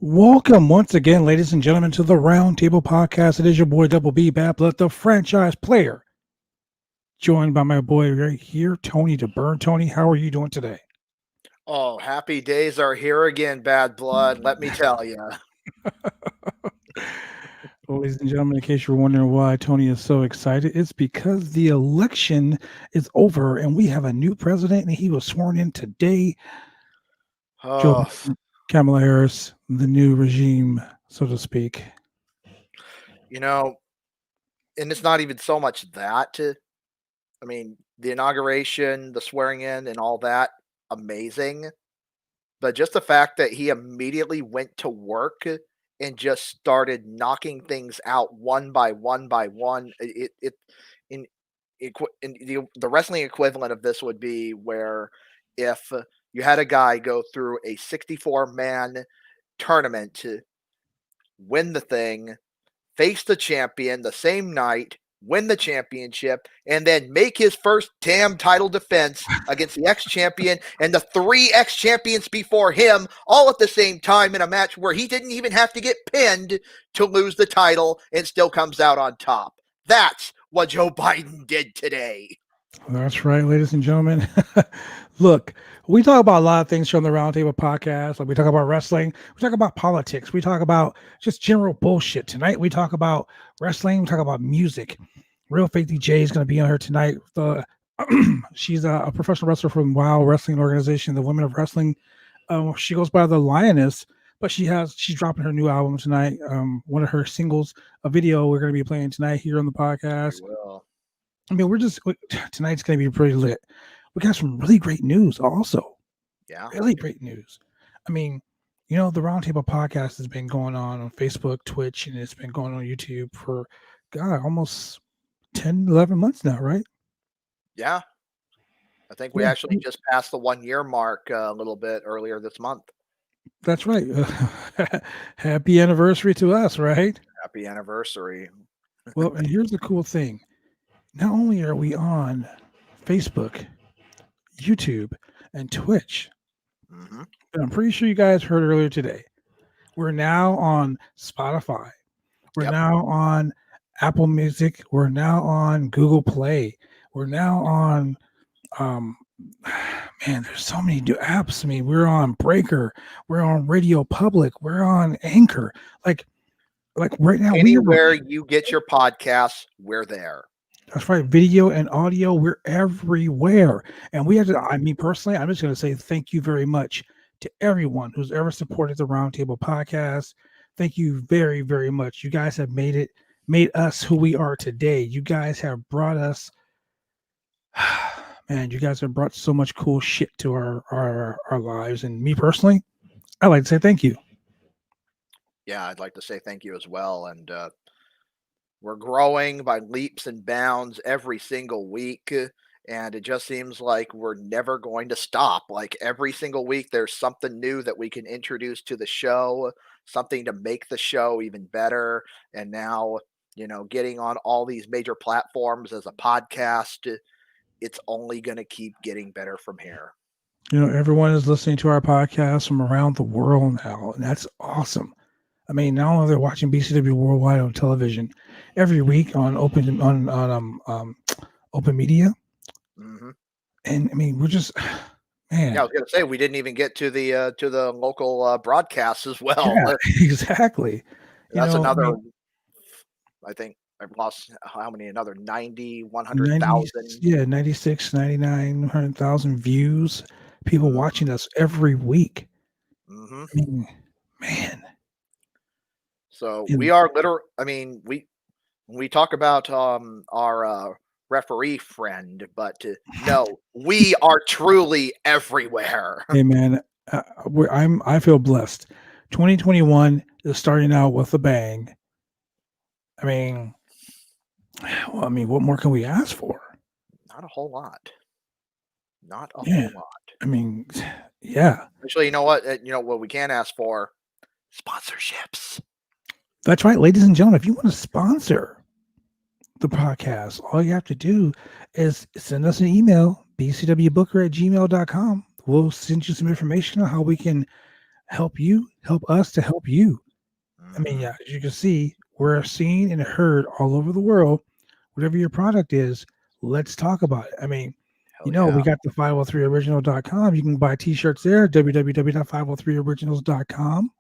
Welcome once again, ladies and gentlemen, to the Roundtable Podcast. It is your boy Double B Bad Blood, the franchise player, joined by my boy right here, Tony the Burn. Tony, how are you doing today? Oh, happy days are here again, Bad Blood. Let me tell you. Ladies and gentlemen, in case you're wondering why Tony is so excited, it's because the election is over and we have a new president, and he was sworn in today. Joe Oh, Biden, Kamala Harris, the new regime, so to speak. you know, and it's not even so much that. I mean, the inauguration, the swearing in, and all that, amazing. But just the fact that he immediately went to work and just started knocking things out one by one by one. In, in the wrestling equivalent of this would be where if you had a guy go through a 64-man tournament to win the thing, face the champion the same night, win the championship, and then make his first damn title defense against the ex-champion and the three ex-champions before him, all at the same time in a match where he didn't even have to get pinned to lose the title and still comes out on top. That's what Joe Biden did today. That's right, ladies and gentlemen. Look, we talk about a lot of things here on the Roundtable Podcast. Like we talk about wrestling, we talk about politics, we talk about just general bullshit. Tonight we talk about wrestling, we talk about music. Real Fake DJ is going to be on here tonight. She's a professional wrestler from WOW Wrestling Organization, the Women of Wrestling. She goes by the Lioness, but she's dropping her new album tonight. One of her singles, a video we're going to be playing tonight here on the podcast. I mean, tonight's going to be pretty lit. We got some really great news also. Yeah. Really great news. I mean, the Roundtable Podcast has been going on Facebook, Twitch, and it's been going on YouTube for, almost 10, 11 months now, right? Yeah. I think we actually just passed the 1 year mark a little bit earlier this month. That's right. Happy anniversary to us, right? Happy anniversary. Well, and here's the cool thing. Not only are we on Facebook, YouTube, and Twitch, but I'm pretty sure you guys heard earlier today, we're now on Spotify. We're now on Apple Music. We're now on Google Play. We're now on, there's so many new apps. I mean, we're on Breaker. We're on Radio Public. We're on Anchor. Like right now, anywhere you get your podcasts, we're there. That's right. Video and audio, we're everywhere. And we have to, I mean, personally, I'm just going to say thank you very much to everyone who's ever supported the Roundtable Podcast. Thank you very, very much. You guys have made us who we are today. You guys have brought us, man, you guys have brought so much cool shit to our lives. And me personally, I'd like to say thank you. Yeah, I'd like to say thank you as well. And, we're growing by leaps and bounds every single week, and it just seems like we're never going to stop. Like every single week, there's something new that we can introduce to the show, something to make the show even better. And now, getting on all these major platforms as a podcast, it's only going to keep getting better from here. Everyone is listening to our podcast from around the world now, and that's awesome. I mean, not only they're watching BCW Worldwide on television every week on Open Media, and I mean, we're just, man. Yeah, I was going to say we didn't even get to the local broadcasts as well. Yeah, exactly. That's another. I think I've lost how many? Another 90, 100,000. Yeah, 96, 99, 100,000 views. People watching us every week. I mean, man. So we are I mean, we talk about our referee friend, but no, we are truly everywhere. Hey man, I feel blessed. 2021 is starting out with a bang. I mean, what more can we ask for? Not a whole lot. Not a whole lot. I mean, yeah. Actually, you know what? What we can ask for? Sponsorships. That's right, ladies and gentlemen. If you want to sponsor the podcast, all you have to do is send us an email, bcwbooker@gmail.com. We'll send you some information on how we can help us to help you. I mean, Mhm. yeah, as you can see, we're seen and heard all over the world. Whatever your product is, let's talk about it. I mean, Hell we yeah. got the 503original.com. You can buy t-shirts there, www.503originals.com.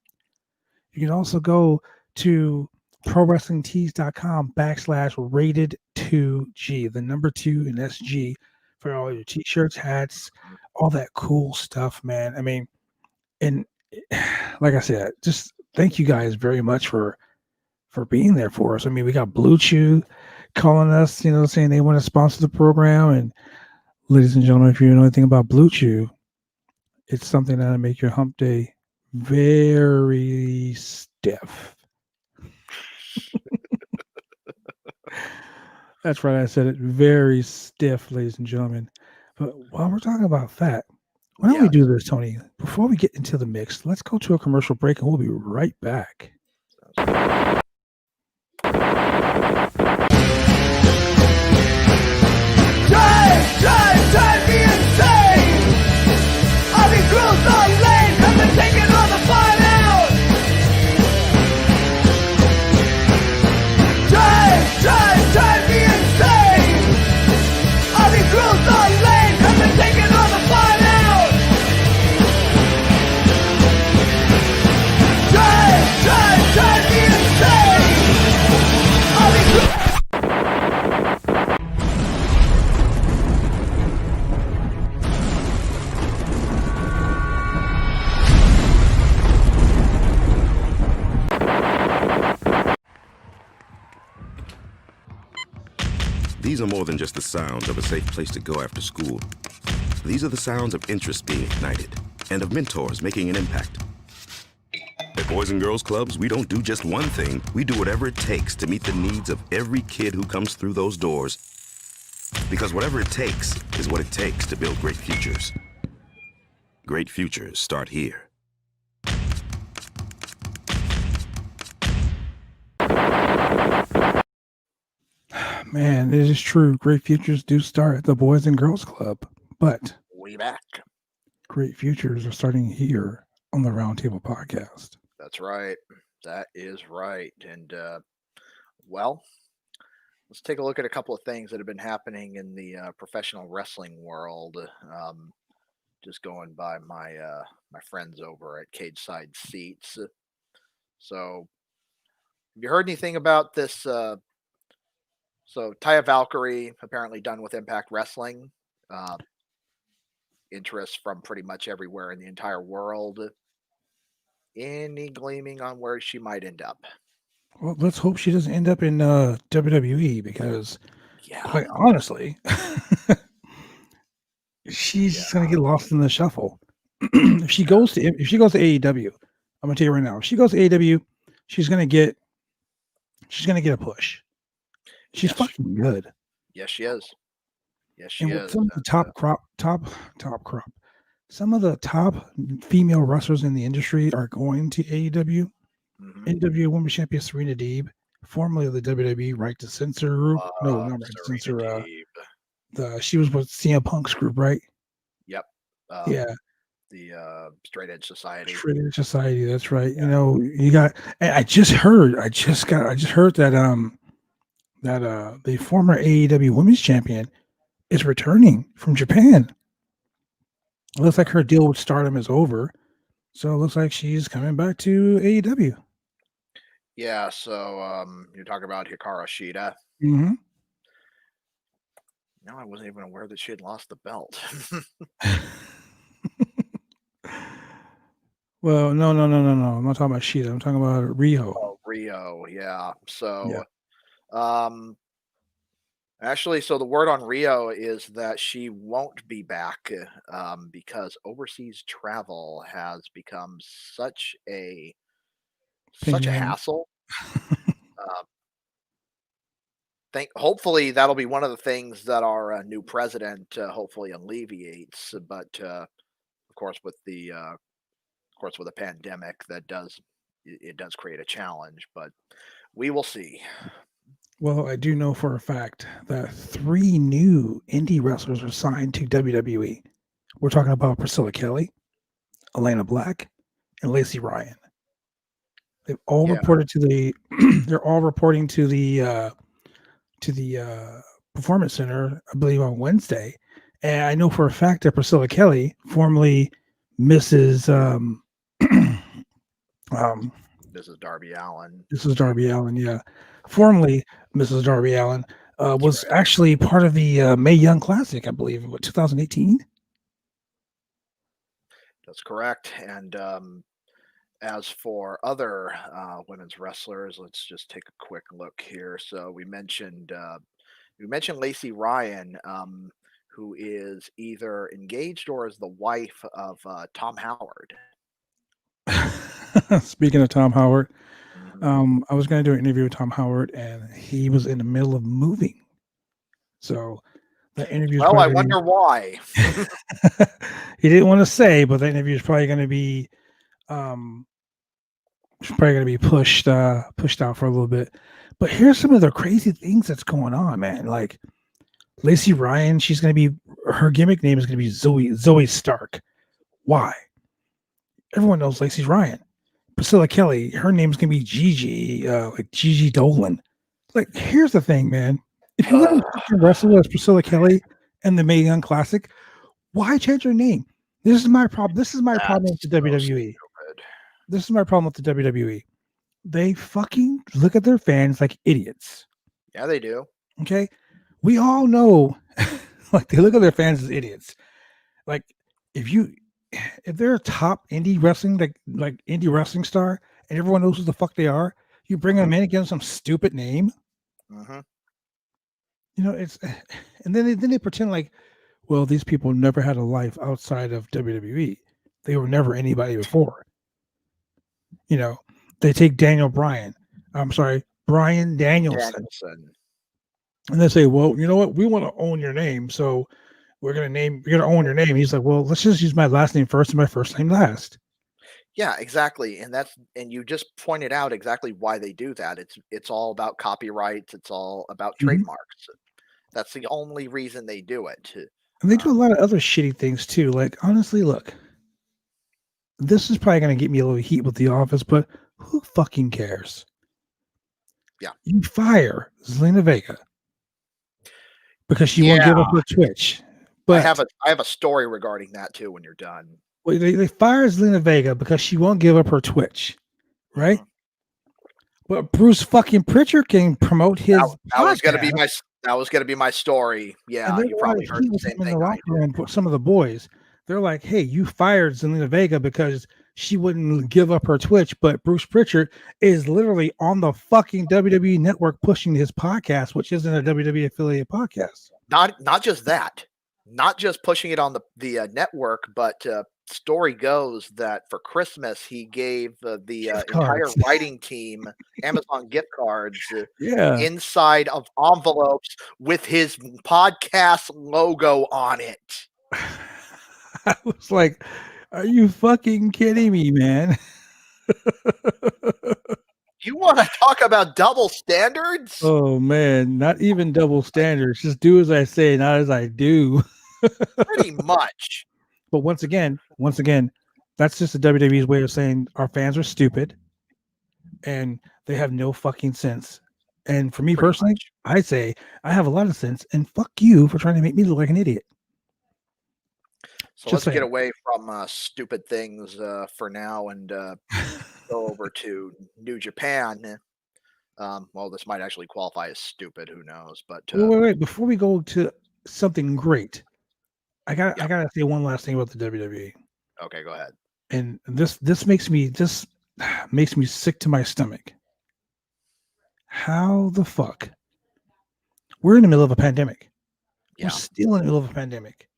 You can also go to prowrestlingtees.com /rated2G, the number 2 and SG for all your t-shirts, hats, Mhm. all that cool stuff, man. I mean, and like I said, just thank you guys very much for being there for us. I mean, we got Blue Chew calling us, saying they want to sponsor the program. And ladies and gentlemen, if you know anything about Blue Chew, it's something that'll make your hump day very stiff. That's right, I said it, very stiff, ladies and gentlemen. But while we're talking about fat, why don't we Yes. do this, Tony? Before we get into the mix, let's go to a commercial break and we'll be right back. Sounds good. Drive me insane. I'll be cruised on lane, cause I'm taking all the fun out. Drive me insane. I'll be cruised on lane, cause I'm taking all the fun out. Drive me insane. I'll be cruised. These are more than just the sounds of a safe place to go after school. These are the sounds of interest being ignited and of mentors making an impact. At Boys and Girls Clubs, we don't do just one thing. We do whatever it takes to meet the needs of every kid who comes through those doors. Because whatever it takes is what it takes to build great futures. Great futures start here. Man, it is true. Great futures do start at the Boys and Girls Club, but We back. great futures are starting here on the Roundtable Podcast. That's right. That is right. And well, let's take a look at a couple of things that have been happening in the professional wrestling world. Just going by my friends over at Cage Side Seats. So, have you heard anything about this? So, Taya Valkyrie apparently done with Impact Wrestling. Uh, Interest from pretty much everywhere in the entire world. Any gleaming on where she might end up? Well, let's hope she doesn't end up in WWE because, Yeah, quite honestly, she's gonna get lost in the shuffle. if she goes to AEW, I'm gonna tell you right now, if she goes to AEW, she's gonna get a push. She's yes, fucking good. yes, she is. Yes, she And with is. some of the And, top crop, some of the top female wrestlers in the industry are going to AEW. mhm. NWA Women's Champion Serena Deeb, formerly of the WWE Right to Censor group. No, Love not Right to Serena Censor. Deeb. She was with CM Punk's group, right? Yep. Yeah, The Straight Edge Society. Shredded Society. That's right. Yeah. You got. And I just heard that the former AEW Women's Champion is returning from Japan. It looks like her deal with Stardom is over, so it looks like she's coming back to AEW. Yeah. So you're talking about Hikaru Shida. Mm-hmm. No, I wasn't even aware that she had lost the belt. Well, no. I'm not talking about Sheeta. I'm talking about Riho. Oh, Rio. Yeah. Yeah. So actually, so the word on Rio is that she won't be back because overseas travel has become such a Pain. hassle. Uh, hopefully that'll be one of the things that our new president hopefully alleviates. But of course, with a pandemic, it does create a challenge. But we will see. Well, I do know for a fact that 3 new indie wrestlers are signed to WWE. We're talking about Priscilla Kelly, Elena Black, and Lacey Ryan. They've all Yeah. reported to the. They're all reporting to the performance center, I believe, on Wednesday. And I know for a fact that Priscilla Kelly, formerly Mrs. Mrs. Darby Allen. Mrs. Darby Allen, yeah, formerly Mrs. Darby Allen, was actually part of the Mae Young Classic, I believe, in 2018. That's correct. And as for other women's wrestlers, let's just take a quick look here. So we mentioned Lacey Ryan, who is either engaged or is the wife of Tom Howard. Speaking of Tom Howard, I was going to do an interview with Tom Howard, and he was in the middle of moving. So that interview. Well, I wonder why. He didn't want to say, but the interview is probably going to be, pushed out for a little bit. But here's some of the crazy things that's going on, man. Like Lacey Ryan, her gimmick name is going to be Zoe Stark. Why? Everyone knows Lacey Ryan. Priscilla Kelly, her name's going to be Gigi, like Gigi Dolan. Like, here's the thing, man. If you want to wrestle as Priscilla Kelly and the Mae Young Classic, why change her name? This is my problem. This is my problem with the WWE. Stupid. This is my problem with the WWE. They fucking look at their fans like idiots. Yeah, they do. Okay? We all know, like, they look at their fans as idiots. Like, if they're a top indie wrestling, like indie wrestling star, and everyone knows who the fuck they are, you bring them in and give them some stupid name. Mm-hmm. You know, and then they pretend like, well, these people never had a life outside of WWE. They were never anybody before. You know, they take Brian Danielson. And they say, well, you know what? We want to own your name, so we're gonna own your name. He's like, well, let's just use my last name first and my first name last. Yeah, exactly. And you just pointed out exactly why they do that. It's all about copyrights. It's all about trademarks. That's the only reason they do it. And they do a lot of other shitty things too. Like, honestly, look, this is probably going to get me a little heat with The Office, but who fucking cares? Yeah. You fire Zelina Vega because she won't give up her Twitch. But I have a story regarding that too when you're done. Well, they fire Zelina Vega because she won't give up her Twitch, right? But Bruce fucking Pritchard can promote his. That was going to be my story. Yeah, you probably heard the same thing. In the locker room, some of the boys, they're like, "Hey, you fired Zelina Vega because she wouldn't give up her Twitch." But Bruce Pritchard is literally on the fucking WWE network pushing his podcast, which isn't a WWE affiliate podcast. Not just that, not just pushing it on the network, but story goes that for Christmas he gave the entire writing team Amazon gift cards inside of envelopes with his podcast logo on it. I was like, are you fucking kidding me, man? You want to talk about double standards? Oh man, not even double standards. Just do as I say, not as I do. Pretty much. But once again, that's just the WWE's way of saying our fans are stupid and they have no fucking sense. And for me personally, I say I have a lot of sense, and fuck you for trying to make me look like an idiot. So let's get away from stupid things for now and go over to New Japan. Well, this might actually qualify as stupid. Who knows? But wait. Before we go to something great, I gotta say one last thing about the WWE. Okay, go ahead. And this makes me sick to my stomach. How the fuck? We're in the middle of a pandemic. Yeah. We're still in the middle of a pandemic.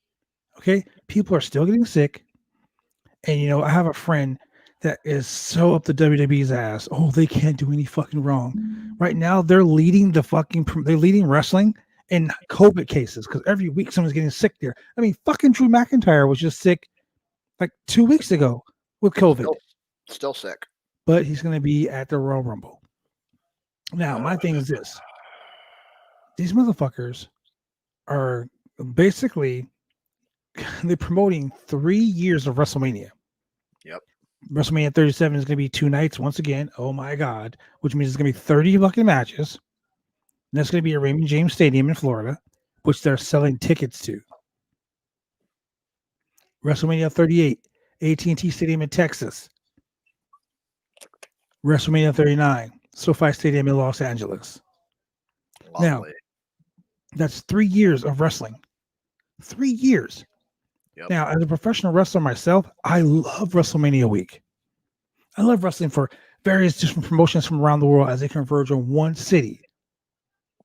Okay, people are still getting sick, and I have a friend that is so up the WWE's ass. Oh, they can't do any fucking wrong. Right now, they're leading wrestling in COVID cases because every week someone's getting sick there. I mean, fucking Drew McIntyre was just sick like 2 weeks ago with COVID. Still sick. But he's going to be at the Royal Rumble. Now, my thing is this. These motherfuckers are basically they're promoting 3 years of WrestleMania. Yep. WrestleMania 37 is going to be 2 nights once again. Oh my God. Which means it's going to be 30 fucking matches. And that's going to be at Raymond James Stadium in Florida, which they're selling tickets to. WrestleMania 38, AT&T Stadium in Texas. WrestleMania 39, SoFi Stadium in Los Angeles. Now, Lovely. that's 3 years of wrestling. 3 years. Yep. Now, as a professional wrestler myself, I love WrestleMania week. I love wrestling for various different promotions from around the world as they converge on one city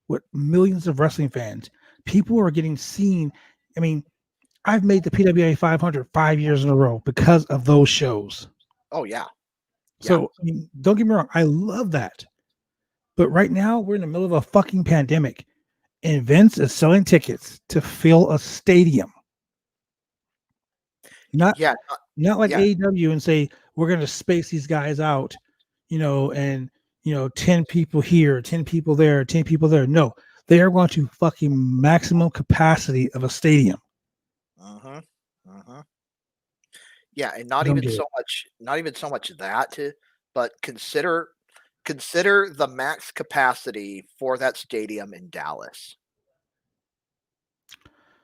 with millions of wrestling fans. People are getting seen. I mean, I've made the PWA 500 5 years in a row because of those shows. Oh, yeah. So, I mean, don't get me wrong. I love that. But right now, we're in the middle of a fucking pandemic. And Vince is selling tickets to fill a stadium. Not like AEW and say, we're going to space these guys out, and, 10 people here, 10 people there, 10 people there. No, they are going to fucking maximum capacity of a stadium. Uh-huh. Uh-huh. Yeah, and not even so much that, but consider the max capacity for that stadium in Dallas.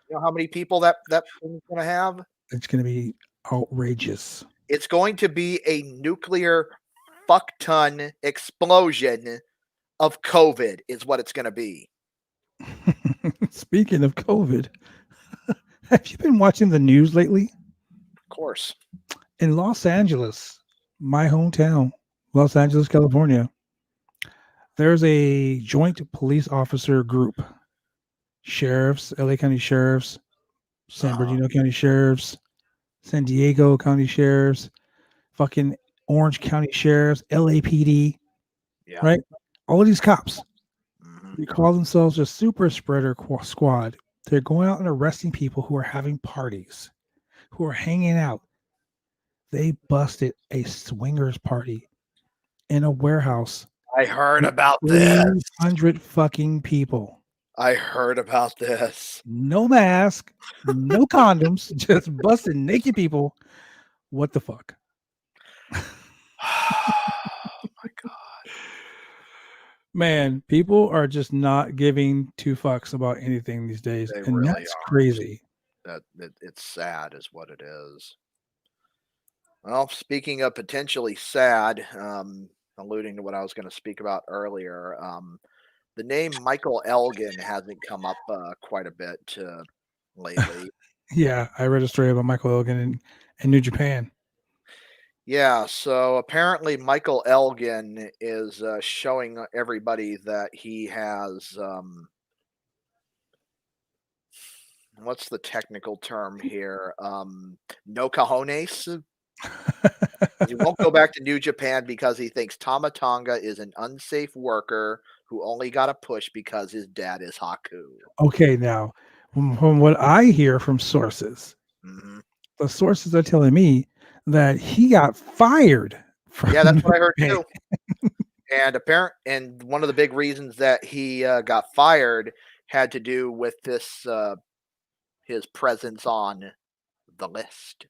You know how many people that thing's going to have? It's going to be outrageous. It's going to be a nuclear fuck ton explosion of COVID is what it's going to be. Speaking of COVID, have you been watching the news lately? Of course. In Los Angeles, my hometown, Los Angeles, California, there's a joint police officer group. Sheriffs, LA County Sheriffs, San Bernardino County Sheriffs, San Diego County Sheriffs, fucking Orange County Sheriffs, LAPD, right? All of these cops, they call themselves a super spreader squad. They're going out and arresting people who are having parties, who are hanging out. They busted a swingers party in a warehouse. I heard about this. 300 fucking people. I heard about this. No mask, no condoms, just busted naked people. What the fuck? Oh my God. Man, people are just not giving two fucks about anything these days. They and really that's aren't. crazy. It's sad is what it is. Well, speaking of potentially sad, alluding to what I was going to speak about earlier, the name Michael Elgin hasn't come up quite a bit lately. Yeah, I read a story about Michael Elgin in New Japan. Yeah, so apparently Michael Elgin is showing everybody that he has, what's the technical term here? No cojones. He won't go back to New Japan because he thinks Tama Tonga is an unsafe worker who only got a push because his dad is Haku. Okay, now, from what I hear from sources, the sources are telling me that he got fired. Yeah, that's what I heard too. And one of the big reasons that he got fired had to do with this his presence on the list.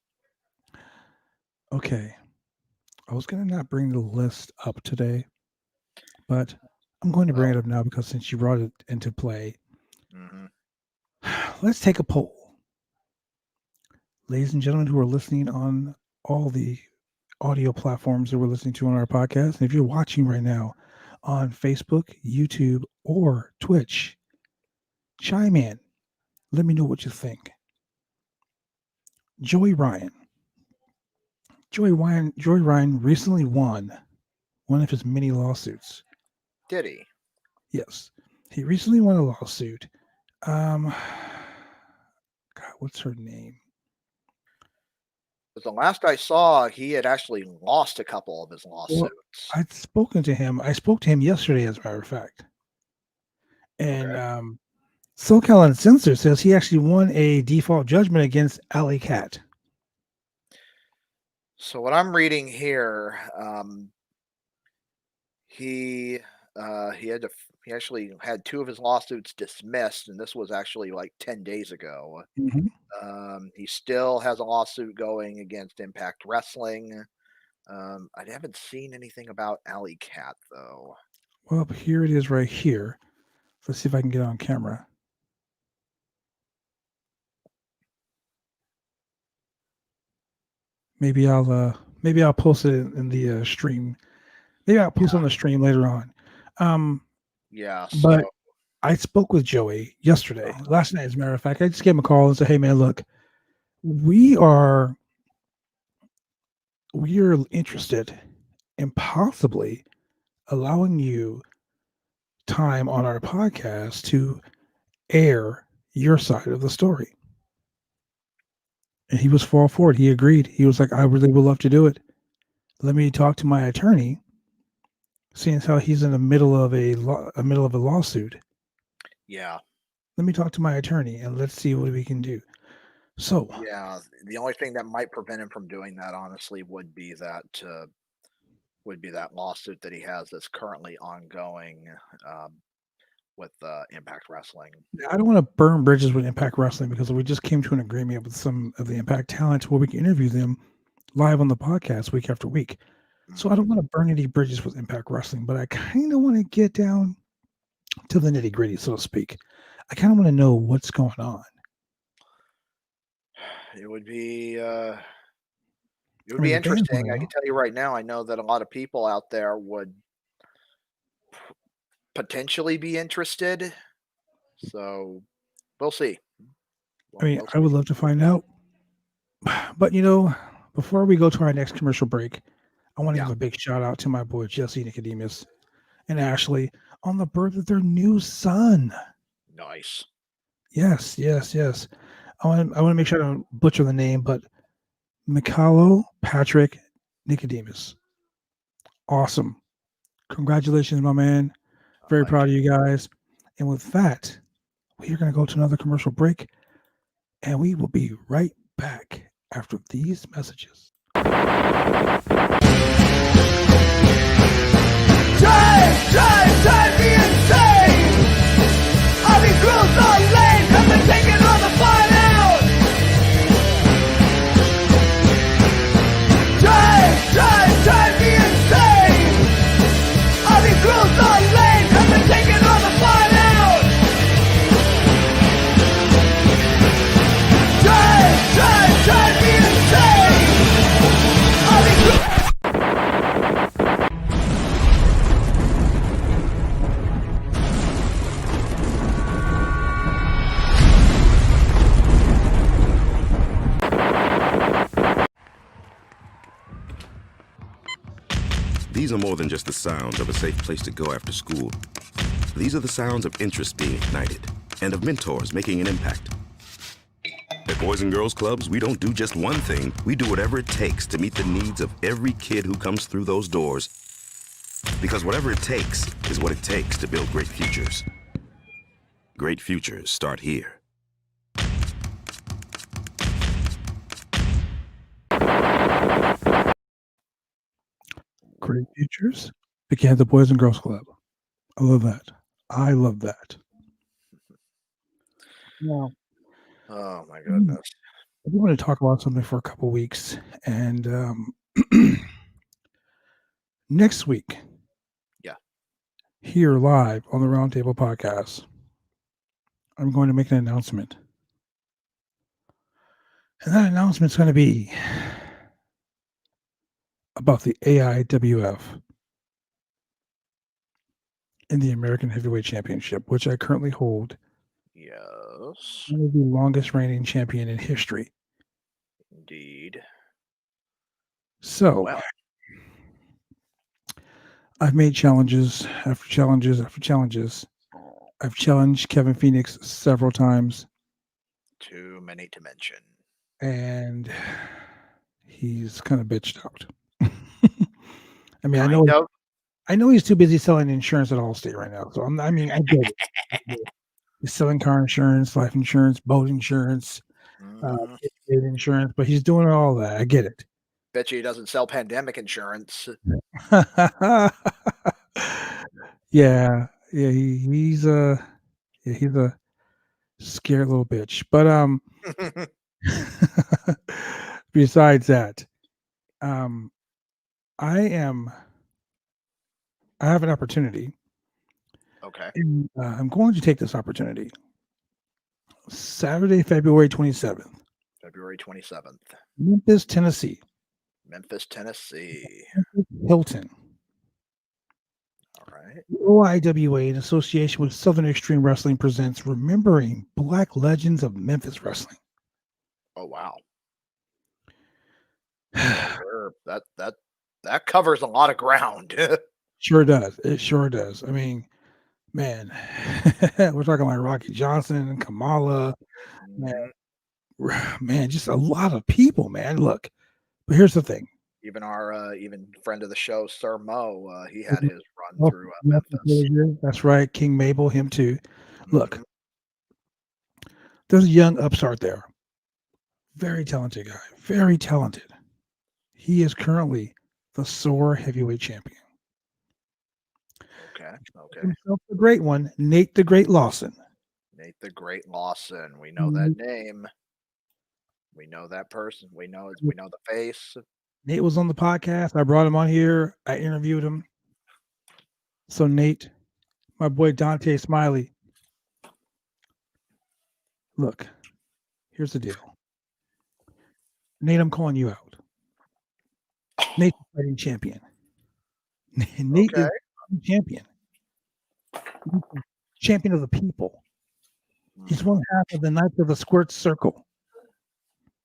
Okay. I was going to not bring the list up today, but I'm going to bring it up now because since you brought it into play, let's take a poll. Ladies and gentlemen who are listening on all the audio platforms that we're listening to on our podcast, and if you're watching right now on Facebook, YouTube, or Twitch, chime in. Let me know what you think. Joey Ryan recently won one of his many lawsuits. Did he? Yes. He recently won a lawsuit. God, what's her name? Because the last I saw, he had actually lost a couple of his lawsuits. Well, I'd spoken to him. I spoke to him yesterday, as a matter of fact. And SoCal Uncensored says he actually won a default judgment against Alley Cat. So what I'm reading here, he actually had two of his lawsuits dismissed, and this was actually like 10 days ago. He still has a lawsuit going against Impact Wrestling. I haven't seen anything about Alley Cat though. Well, here it is right here. Let's see if I can get it on camera. Maybe I'll post it in the stream. Maybe I'll post it on the stream later on. Yeah, But so I spoke with Joey yesterday, last night, as a matter of fact. I just gave him a call and said, "Hey, man, look, we are interested in possibly allowing you time on our podcast to air your side of the story." And he was all for it. He agreed. He was like, "I really would love to do it. Let me talk to my attorney, seeing as how he's in the middle of a lawsuit. yeah, Let me talk to my attorney and let's see what we can do." So yeah. The only thing that might prevent him from doing that, honestly, would be that lawsuit that he has that's currently ongoing with Impact Wrestling. I don't want to burn bridges with Impact Wrestling because we just came to an agreement with some of the Impact talent where we can interview them live on the podcast week after week. So I don't want to burn any bridges with Impact Wrestling, but I kind of want to get down to the nitty gritty, so to speak. I kind of want to know what's going on. It would be I mean, the fans interesting. wanna I know. can tell you right now. I know that a lot of people out there would potentially be interested. So we'll see. I mean, We'll I would see. love to find out. But before we go to our next commercial break, I want to Yeah. give a big shout out to my boy Jesse Nicodemus and Ashley on the birth of their new son. Nice. Yes. I want to make sure I don't butcher the name, but Mikalo Patrick Nicodemus. Awesome. Congratulations, my man. Very proud of you guys. And with that, we are going to go to another commercial break, and we will be right back after these messages. Drive me insane. I'll be cruised on lanes, I've been taking all the fun out. Drive me insane. I'll be cruised on lanes, I've been taking all the fun out. Drive me insane. I'll be cruised. These are more than just the sounds of a safe place to go after school. These are the sounds of interest being ignited and of mentors making an impact. At Boys and Girls Clubs, we don't do just one thing. We do whatever it takes to meet the needs of every kid who comes through those doors. Because whatever it takes is what it takes to build great futures. Great futures start here. Great futures began at the Boys and Girls Club. I love that. Now, Oh my goodness. I do want to talk about something for a couple weeks, and next week, Yeah. here live on the Roundtable Podcast, I'm going to make an announcement, and that announcement is going to be about the AIWF in the American Heavyweight Championship, which I currently hold. Yes, I'm the longest reigning champion in history. indeed. So, Well, I've made challenges after challenges after challenges. I've challenged Kevin Phoenix several times, too many to mention. and he's kind of bitched out. I mean, Kind of. I know he's too busy selling insurance at Allstate right now. So I get it. He's selling car insurance, life insurance, boat insurance, kid insurance, but he's doing all that. I get it. Bet you he doesn't sell pandemic insurance. Yeah, he's a scared little bitch. But besides that, I have an opportunity, Okay. and I'm going to take this opportunity. Saturday, February 27th, February 27th. Memphis, Tennessee. Memphis, Tennessee. Hilton. All right. The OIWA, in association with Southern Extreme Wrestling, presents Remembering Black Legends of Memphis Wrestling. Oh wow. That covers a lot of ground. Sure does. It sure does. I mean, man, we're talking like Rocky Johnson, Kamala, Mhm. man, just a lot of people, man. Look, but here's the thing. Even our even friend of the show, Sir Mo, he had his run Well, through Memphis. that's right. King Mabel, him too. Look, Mhm. there's a young upstart there. Very talented guy. Very talented. He is currently the SOAR heavyweight champion. Okay. Himself the great one, Nate the Great Lawson. Nate the Great Lawson. We know that name. We know that person. We know the face. Nate was on the podcast. I brought him on here. I interviewed him. So Nate, my boy Dante Smiley. Look, here's the deal. Nate, I'm calling you out. Nate's a fighting champion. Nate is a champion. He's a champion of the people. He's one half of the Knights of the Squirt Circle.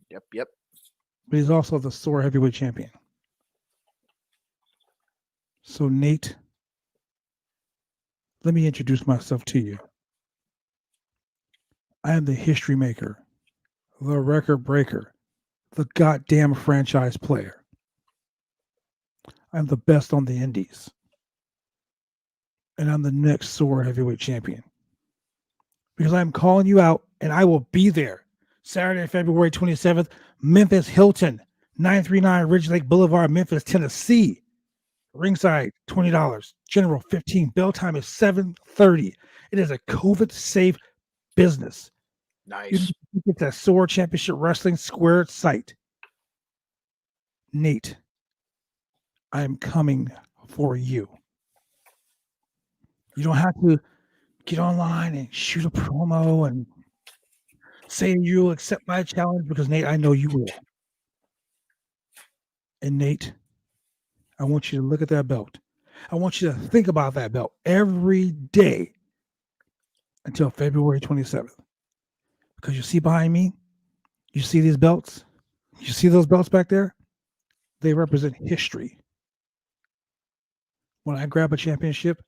Yep. But he's also the SOAR heavyweight champion. So Nate, let me introduce myself to you. I am the history maker, the record breaker, the goddamn franchise player. I'm the best on the indies. And I'm the next SOAR heavyweight champion. Because I'm calling you out, and I will be there Saturday, February 27th, Memphis Hilton, 939 Ridge Lake Boulevard, Memphis, Tennessee. Ringside, $20. General, $15. Bell time is 7:30. It is a COVID-safe business. Nice. It's a SOAR Championship Wrestling Squared site. Nate, I am coming for you. You don't have to get online and shoot a promo and say you'll accept my challenge because, Nate, I know you will. And, Nate, I want you to look at that belt. I want you to think about that belt every day until February 27th. Because you see behind me, you see these belts? You see those belts back there? They represent history. When I grab a championship,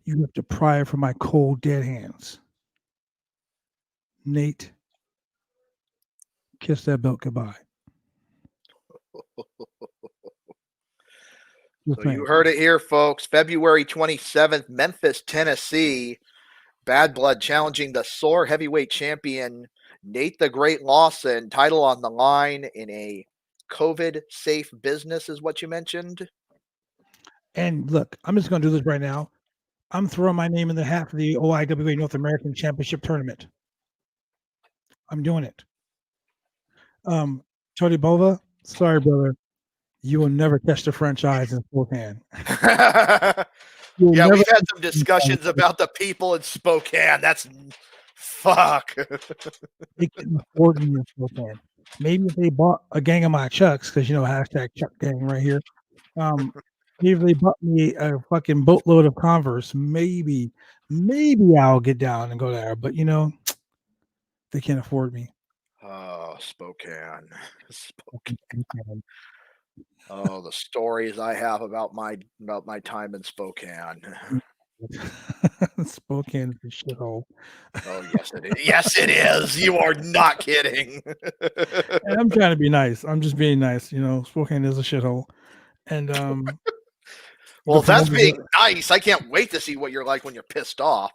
you have to pry it from my cold, dead hands. Nate, kiss that belt goodbye. So you heard it here, folks. February 27th, Memphis, Tennessee. Bad Blood challenging the SOAR heavyweight champion, Nate the Great Lawson. Title on the line in a COVID-safe business is what you mentioned. And look, I'm just going to do this right now. I'm throwing my name in the hat for the OIWA North American Championship Tournament. I'm doing it. Tony Bova, sorry, brother. You will never catch the franchise in Spokane. Yeah, we've had some discussions about the people in Spokane. That's fuck. They couldn't afford me in Spokane. Maybe if they bought a gang of my Chucks, because hashtag Chuck gang right here. Maybe if they bought me a fucking boatload of Converse, maybe I'll get down and go there. But they can't afford me. Oh, Spokane. Oh, the stories I have about my time in Spokane. Spokane is a shithole. Oh, yes, it is. Yes, it is. You are not kidding. And I'm trying to be nice. I'm just being nice. Spokane is a shithole. And well, that's being nice. I can't wait to see what you're like when you're pissed off.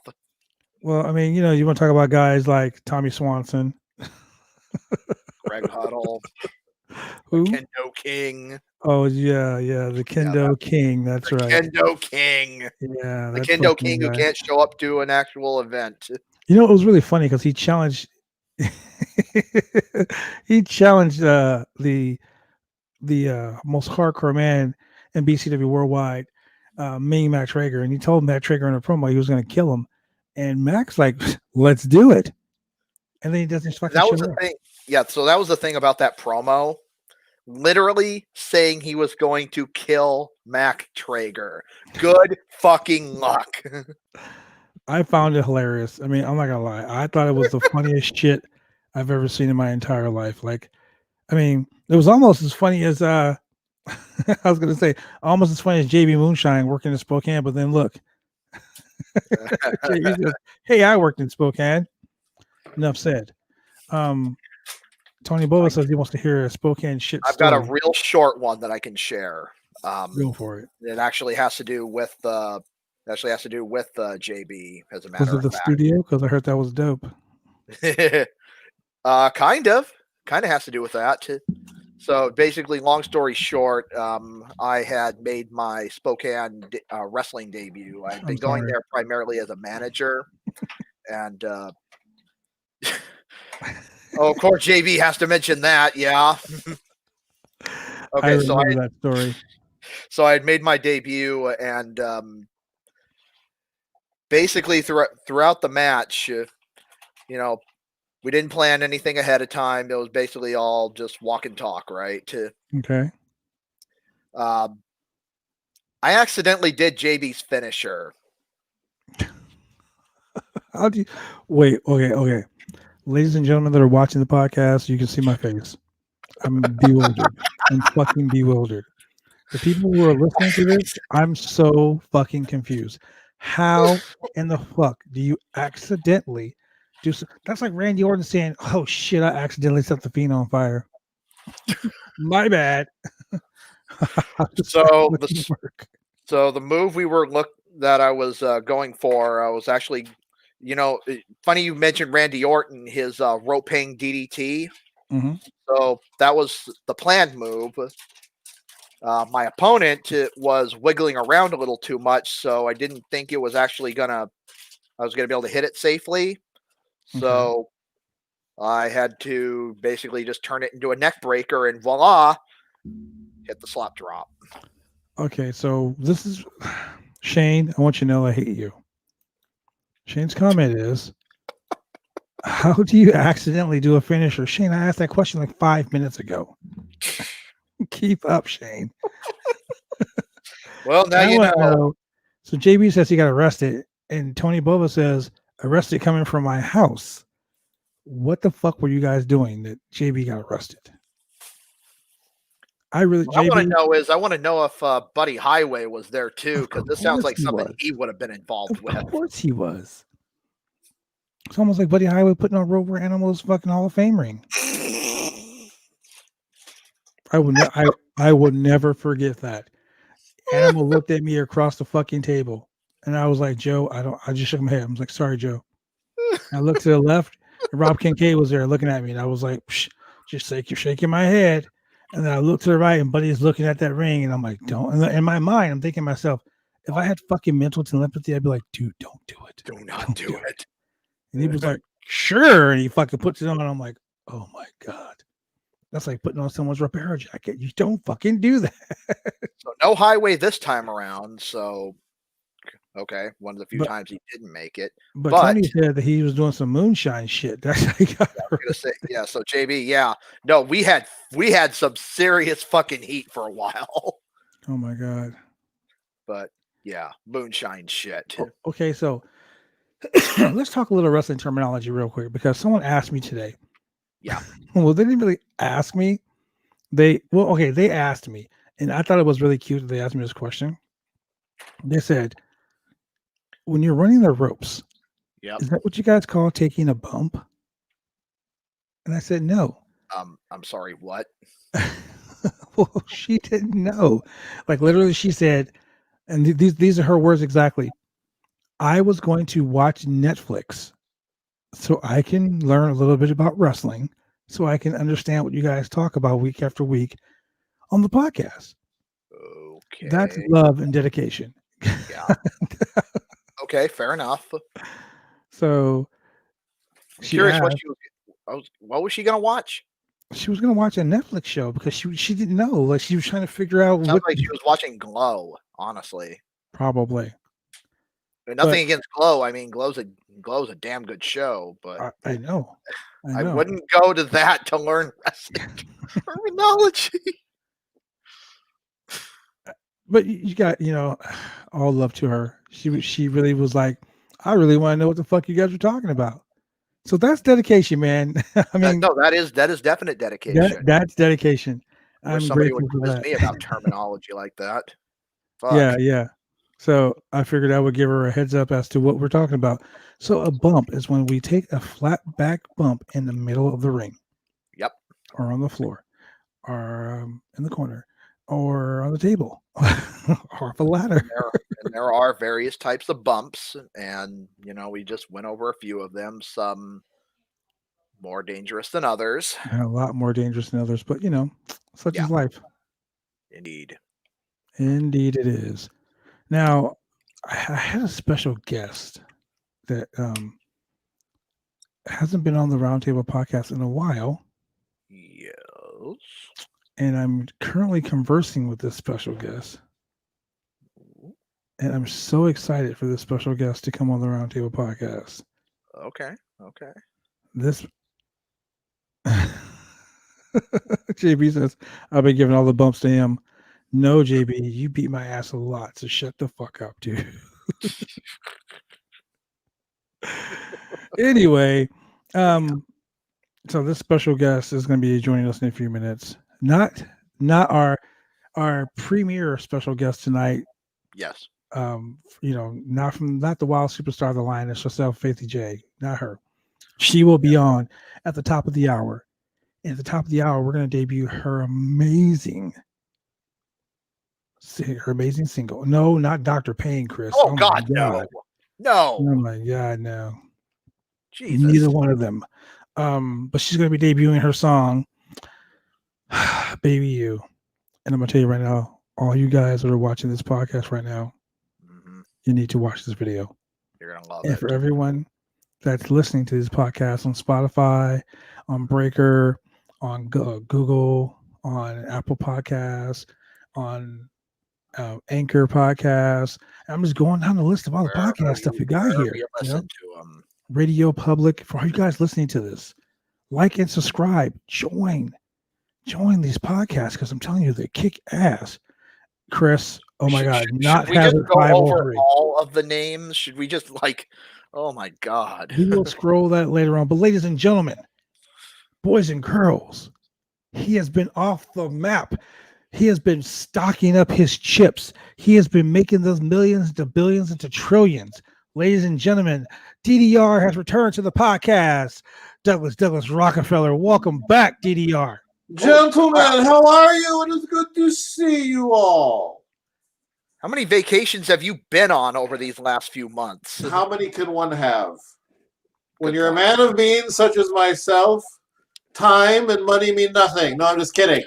Well, I mean, you want to talk about guys like Tommy Swanson, Greg Huddle, who? Kendo King. Oh yeah, the Kendo King. That's right. Kendo King. Yeah, the Kendo King who can't show up to an actual event. It was really funny because he challenged. He challenged the most hardcore man in BCW Worldwide, meeting Matt Traeger, and he told Matt Traeger in a promo he was going to kill him, and Mac's like, "Let's do it," and then he doesn't fucking That show was the up. thing. Yeah, so that was the thing about that promo. Literally saying he was going to kill Mac Traeger. Good fucking luck. I found it hilarious. I mean, I'm not gonna lie. I thought it was the funniest shit I've ever seen in my entire life. Like, I mean, it was almost as funny as I was gonna say, almost as funny as JB Moonshine working in Spokane. But then look, JB says, "Hey, I worked in Spokane." Enough said. Tony Bova says he wants to hear a Spokane shit I've story. got a real short one that I can share. Go for it. It actually has to do with JB, as a Was matter it of the fact. studio? Because I heard that was dope. Kind of has to do with that. So basically, long story short, I had made my Spokane wrestling debut. I'd been going there primarily as a manager, and of course, JB has to mention that. Yeah. Okay, I remember that story. So I had made my debut, and basically throughout the match, we didn't plan anything ahead of time. It was basically all just walk and talk, right? Okay. I accidentally did JB's finisher. How do you wait? Okay. Ladies and gentlemen that are watching the podcast, you can see my face. I'm bewildered. I'm fucking bewildered. The people who are listening to this, I'm so fucking confused. How in the fuck do you accidentally do so? That's like Randy Orton saying, "Oh shit, I accidentally set the Fiend on fire." My bad. So the move that I was going for, I was actually, funny you mentioned Randy Orton, his rope hang DDT. Mm-hmm. So that was the planned move. My opponent was wiggling around a little too much, so I didn't think it was actually I was gonna be able to hit it safely. So I had to basically just turn it into a neck breaker, and voila, hit the slap drop. Okay, so this is Shane. I want you to know I hate you. Shane's comment is, how do you accidentally do a finisher? Shane, I asked that question like 5 minutes ago. Keep up, Shane. Well, now you know. So JB says he got arrested, and Tony Bova says, arrested coming from my house. What the fuck were you guys doing that JB got arrested? I want to know if Buddy Highway was there too, because this sounds like something he would have been involved with. Of course he was. It's almost like Buddy Highway putting on Rover Animals fucking Hall of Fame ring. I would never forget that. Animal looked at me across the fucking table, and I was like, Joe, I just shook my head. I was like, sorry, Joe. I looked to the left, and Rob Kincaid was there looking at me, and I was like, just like you're shaking my head. And then I looked to the right, and Buddy's looking at that ring, and I'm like, don't. And in my mind, I'm thinking to myself, if I had fucking mental telepathy, I'd be like, dude, don't do it. Do not do it. And he was like, sure. And he fucking puts it on, and I'm like, oh my God. That's like putting on someone's repair jacket. You don't fucking do that. So no Highway this time around. So, okay, one of the few times he didn't make it. But Tony said that he was doing some moonshine shit. That's how he got yeah. So JB, yeah, no, we had some serious fucking heat for a while. Oh my God. But yeah, moonshine shit. Okay, so let's talk a little wrestling terminology real quick, because someone asked me today. Yeah. Well, they didn't really ask me. They asked me, and I thought it was really cute that they asked me this question. They said, when you're running the ropes, is that what you guys call taking a bump? And I said, no. I'm sorry, what? Well, she didn't know. Like literally she said, and these are her words exactly, I was going to watch Netflix so I can learn a little bit about wrestling, so I can understand what you guys talk about week after week on the podcast. Okay. That's love and dedication. Yeah. Okay, fair enough. So I'm curious what was she going to watch? She was gonna watch a Netflix show because she didn't know. Like she was trying to figure out Sounds what like she was watching Glow, honestly. probably. And nothing against Glow. I mean, Glow's a damn good show, but I know. I wouldn't go to that to learn wrestling terminology. But you got, all love to her. She really was like, I really want to know what the fuck you guys were talking about. So that's dedication, man. I mean, no, that is definite dedication. That's dedication. I wish I'm somebody would grateful for quiz that. me about terminology like that. Fuck. Yeah. So I figured I would give her a heads up as to what we're talking about. So a bump is when we take a flat back bump in the middle of the ring. Yep. Or on the floor, or in the corner, or on the table, or the ladder. And there are various types of bumps, and we just went over a few of them. Some more dangerous than others. And a lot more dangerous than others, but such is life. Indeed it is. Now, I had a special guest that hasn't been on the Roundtable Podcast in a while. Yes. And I'm currently conversing with this special guest. And I'm so excited for this special guest to come on the Roundtable Podcast. Okay. This JB says, I've been giving all the bumps to him. No, JB, you beat my ass a lot, so shut the fuck up, dude. Anyway, so this special guest is going to be joining us in a few minutes. Not our premier special guest tonight. Yes. Not the wild superstar, the Lioness herself, Faithy J. Not her. She will be on at the top of the hour. And at the top of the hour, we're going to debut her amazing single. No, not Dr. Payne, Chris. Oh God, no. Oh my God, no. Jesus. Neither one of them. But she's going to be debuting her song, Baby You. And I'm going to tell you right now, all you guys that are watching this podcast right now, you need to watch this video. You're going to love it. And for everyone that's listening to this podcast on Spotify, on Breaker, on Google, on Apple Podcasts, on Anchor Podcasts. I'm just going down the list of all the podcast stuff we got here. Radio Public. For all you guys listening to this, like and subscribe. Join these podcasts because I'm telling you, they kick ass. Chris, oh my God, should we just go over all of the names? Should we just oh my God. We will scroll that later on. But ladies and gentlemen, boys and girls, he has been off the map. He has been stocking up his chips. He has been making those millions into billions into trillions. Ladies and gentlemen, DDR has returned to the podcast. Douglas Rockefeller, welcome back, DDR. Gentlemen, how are you? It is good to see you all. How many vacations have you been on over these last few months? How many can one have? When you're a man of means, such as myself, time and money mean nothing. No, I'm just kidding.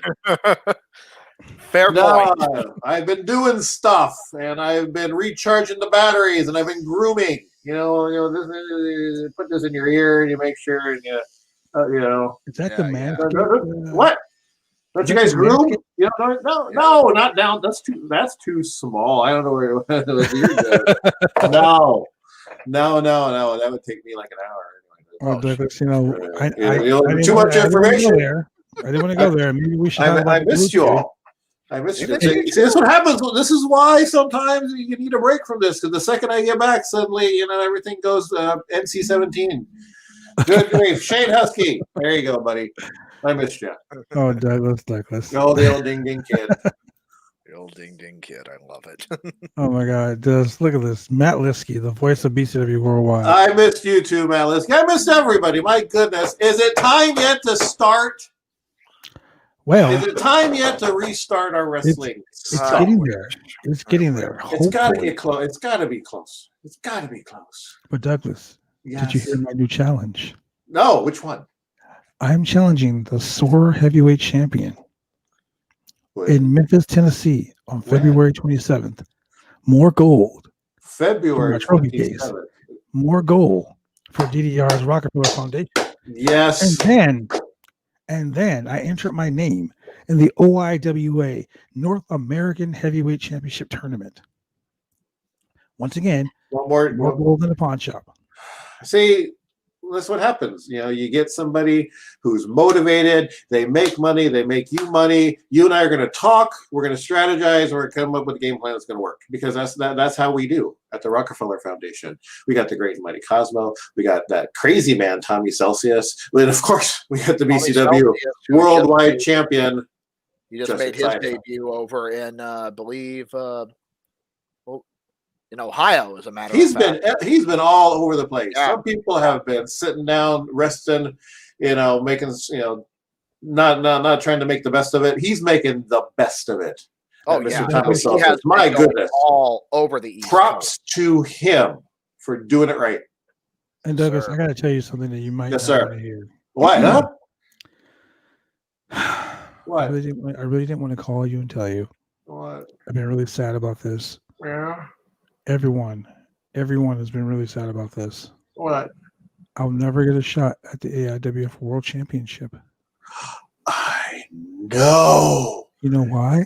Fair point. I've been doing stuff, and I've been recharging the batteries, and I've been grooming. Put this in your ear, and you make sure, and Is that the man? What? Don't you guys groom? No, not down. That's too small. I don't know where you're No. That would take me like an hour. Oh, Douglas, too much information. I didn't want to go there. Maybe we should. I missed you all. I missed you. See, that's what happens. This is why sometimes you need a break from this, because the second I get back, suddenly everything goes NC-17. Good grief, Shane Husky. There you go, buddy. I missed you. Oh, Douglas. Oh, the old ding ding kid. The old ding ding kid. I love it. Oh my God, look at this. Matt Liskey, the voice of BCW Worldwide. I missed you too, Matt Liskey. I missed everybody. My goodness. Is it time yet to start? Well, is it time yet to restart our wrestling? It's getting there. It's getting there. It's got to get close. It's got to be close. It's got to be close. But Douglas, did you hear my new challenge? No, which one? I'm challenging the sore heavyweight champion in Memphis, Tennessee on February 27th. More gold. February 27th. More gold for DDR's Rockefeller Foundation. Yes. And And then I entered my name in the OIWA North American Heavyweight Championship Tournament. Once again, more gold than a pawn shop. See, that's what happens. You get somebody who's motivated. They make money. They make you money. You and I are going to talk. We're going to strategize. We're going to come up with a game plan that's going to work, because that's how we do at the Rockefeller Foundation. We got the great and mighty Cosmo. We got that crazy man, Tommy Celsius. And of course, we got the BCW worldwide champion. He just made his debut over in, I believe, in Ohio, as a matter of fact. He's been all over the place. Yeah. Some people have been sitting down, resting, making, not trying to make the best of it. He's making the best of it. Oh, Mr. yeah. Tommy Celsius. My goodness. All over the East Props to him for doing it right. And Douglas, I got to tell you something that you might not want to hear. Why not? What? I really didn't want to call you and tell you. What? I've been really sad about this. Yeah. Everyone has been really sad about this. What? I'll never get a shot at the AIWF World Championship. I know. You know why?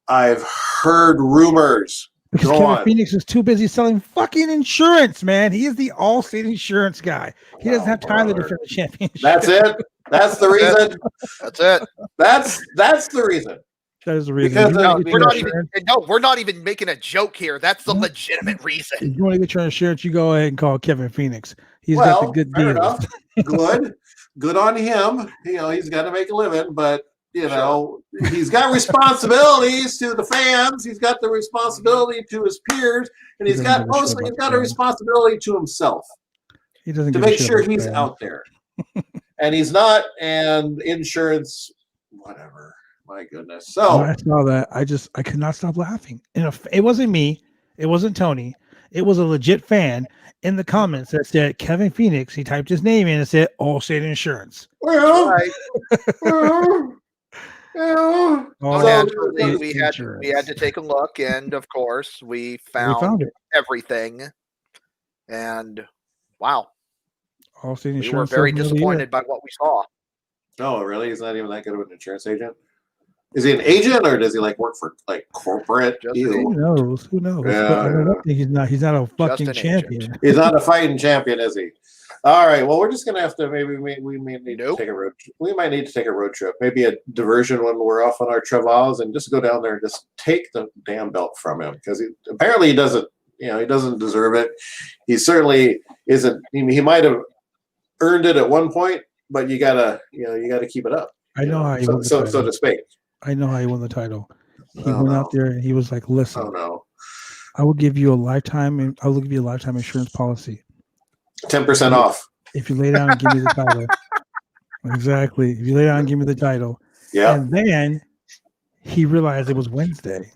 I've heard rumors. Because Kevin Phoenix is too busy selling fucking insurance, man. He is the all-state insurance guy. He doesn't have time to defend the championship. That's it. That's the reason. That's it. That's the reason. That is the reason. Because we're not even making a joke here. That's the legitimate reason. If you want to get your insurance, you go ahead and call Kevin Phoenix. He's got the good deals. Good on him. He's got to make a living, but he's got responsibilities to the fans. He's got the responsibility to his peers, and he's got a responsibility to himself. He doesn't to make sure he's out there, and he's not. And insurance, whatever. My goodness. So when I saw that, I could not stop laughing. And it wasn't me. It wasn't Tony. It was a legit fan in the comments that said Kevin Phoenix. He typed his name in and said Allstate Insurance. Well, naturally, we had to take a look, and of course, we found everything. And wow, Allstate Insurance. We were very disappointed by what we saw. Oh, really? He's not even that good of an insurance agent? Is he an agent, or does he work for corporate? Who knows? Yeah. I don't think he's not a fucking champion. He's not a fighting champion, is he? All right. Well, we're just gonna have to we may need to take a road. We might need to take a road trip, maybe a diversion when we're off on our travels, and just go down there and just take the damn belt from him, because apparently he doesn't. He doesn't deserve it. He certainly isn't. He might have earned it at one point, but you gotta keep it up. I know how he won the so title. to speak. I know how he won the title. He went out there and he was like, "Listen, I will give you a lifetime insurance policy, 10% off if you lay down and give me the title." Exactly. If you lay down and give me the title. Yeah. And then he realized it was Wednesday,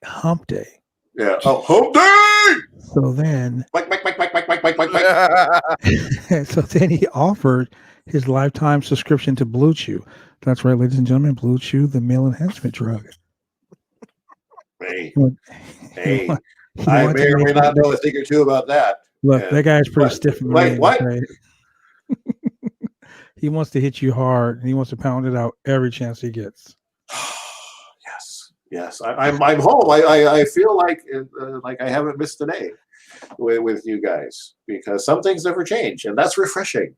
hump day. Yeah. Oh, hump day. So then, Mike. so then he offered his lifetime subscription to Blue Chew. That's right, ladies and gentlemen, Blue Chew, the male enhancement drug. Hey, I may or may not know a thing or two about that. Look, that guy's pretty stiff in the ring. What? He wants to hit you hard, and he wants to pound it out every chance he gets. Yes. I'm home. I feel like I haven't missed a day with you guys, because some things never change, and that's refreshing.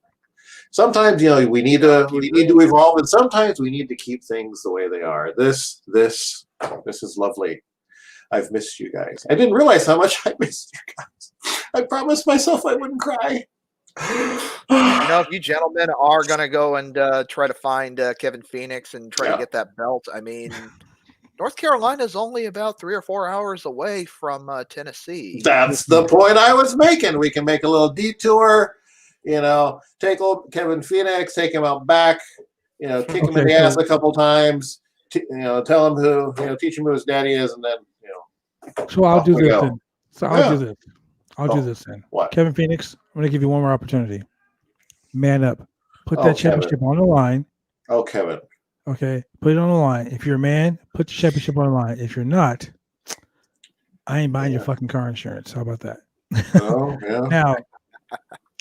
Sometimes we need to evolve, and sometimes we need to keep things the way they are. This is lovely. I've missed you guys. I didn't realize how much I missed you guys. I promised myself I wouldn't cry. If you gentlemen are gonna go and try to find Kevin Phoenix and try to get that belt, I mean, North Carolina is only about 3 or 4 hours away from Tennessee. That's the point I was making. We can make a little detour. Take old Kevin Phoenix, take him out back, kick him in the ass a couple times, tell him teach him who his daddy is, and then, So I'll do this then. I'll do this then. What? Kevin Phoenix, I'm going to give you one more opportunity. Man up. Put that championship on the line. Oh, Kevin. Okay. Put it on the line. If you're a man, put the championship on the line. If you're not, I ain't buying your fucking car insurance. How about that? Oh, yeah.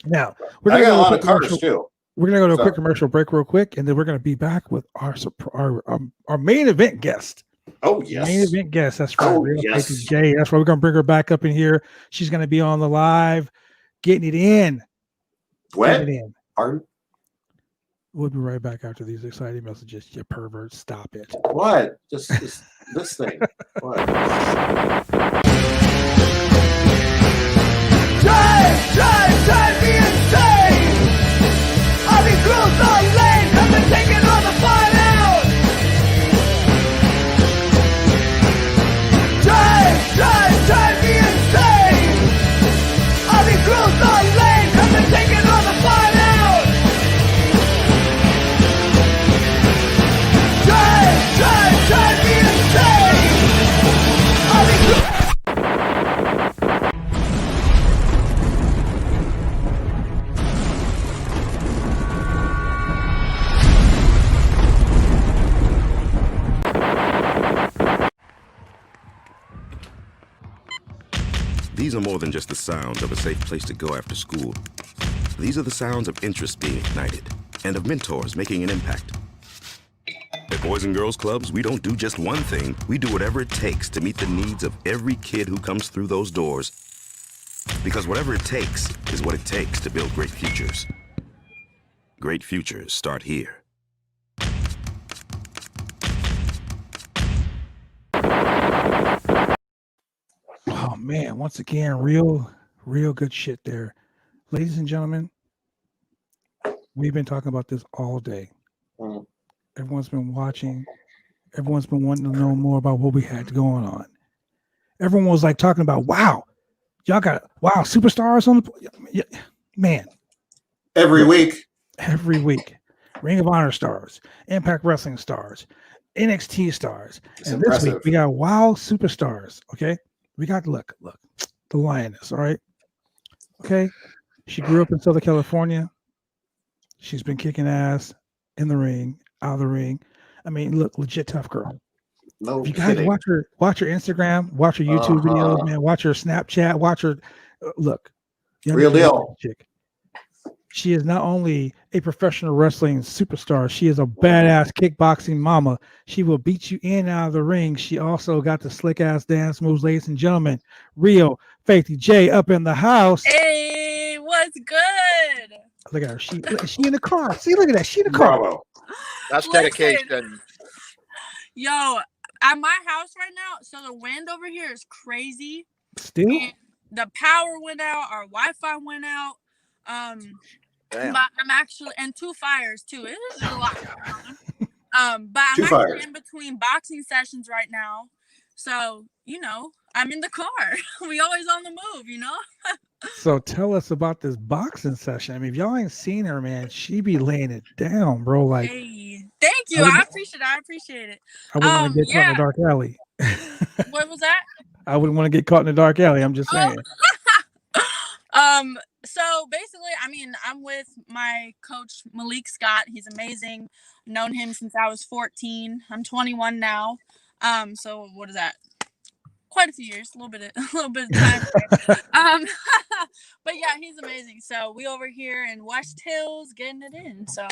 Now, I got a lot of cars too. We're gonna go to a So- quick commercial break, real quick, and then we're gonna be back with our main event guest. Oh Main yes. event guest. That's right. Oh, Real yes. Safety J. That's why we're gonna bring her back up in here. She's gonna be on the live, getting it in. What? Getting it in. Pardon? We'll be right back after these exciting messages. You pervert, stop it. What? Just this thing. What? Drive me insane. I'll be cruised on lanes, I've been taking all the fun out. Drive me insane. I'll be cruised on lanes, I've been taking all the fun out. Drive me insane. I'll be cruised. These are more than just the sounds of a safe place to go after school. These are the sounds of interest being ignited and of mentors making an impact. At Boys and Girls Clubs, we don't do just one thing. We do whatever it takes to meet the needs of every kid who comes through those doors. Because whatever it takes is what it takes to build great futures. Great futures start here. Oh man, once again, real good shit there. Ladies and gentlemen, we've been talking about this all day. Mm. Everyone's been watching. Everyone's been wanting to know more about what we had going on. Everyone was like talking about, wow, y'all got superstars on the man. Every week. Every week. Ring of Honor stars, Impact Wrestling stars, NXT stars. It's and impressive. this week we got WoW superstars. Okay. We got look, the Lioness, all right. Okay. She grew up in Southern California. She's been kicking ass in the ring, out of the ring. I mean, look, legit tough girl. No If you guys kidding. watch her Instagram, watch her YouTube videos, man. Watch her Snapchat, watch her. Look, you Real understand deal. this chick. She is not only a professional wrestling superstar, she is a badass kickboxing mama. She will beat you in and out of the ring. She also got the slick ass dance moves, ladies and gentlemen. Real Faithy J up in the house. Hey, what's good? Look at her. She in the car. See, look at that. She in the car. Bravo. That's Listen. dedication. Yo, at my house right now, so the wind over here is crazy. Still? And the power went out, our Wi-Fi went out. Damn. But I'm actually, and 2 fires too. It is a lot going on. But I'm 2 actually fires. in between boxing sessions right now. So, I'm in the car. We always on the move, So tell us about this boxing session. I mean, if y'all ain't seen her, man, she be laying it down, bro. Like, Hey, thank you. I would- I appreciate it. I wouldn't want to get caught in yeah. the dark alley. What was that? I wouldn't want to get caught in the dark alley. I'm just saying. So basically, I mean, I'm with my coach Malik Scott. He's amazing. Known him since I was 14. I'm 21 now. So what is that? Quite a few years, a little bit of time. But yeah, he's amazing. So we over here in West Hills getting it in. So,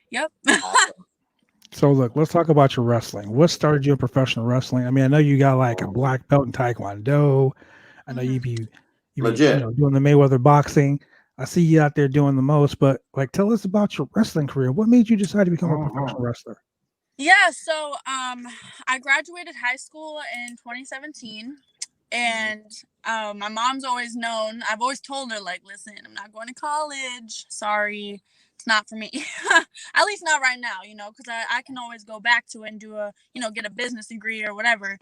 yep. Awesome. So look, let's talk about your wrestling. What started you in professional wrestling? I mean, I know you got like a black belt in Taekwondo. I know you be Legit. doing the Mayweather boxing. I see you out there doing the most, but like, tell us about your wrestling career. What made you decide to become a professional wrestler? Yeah, so I graduated high school in 2017, and my mom's always known. I've always told her, like, listen, I'm not going to college. Sorry, it's not for me. At least not right now, because I can always go back to it and do get a business degree or whatever.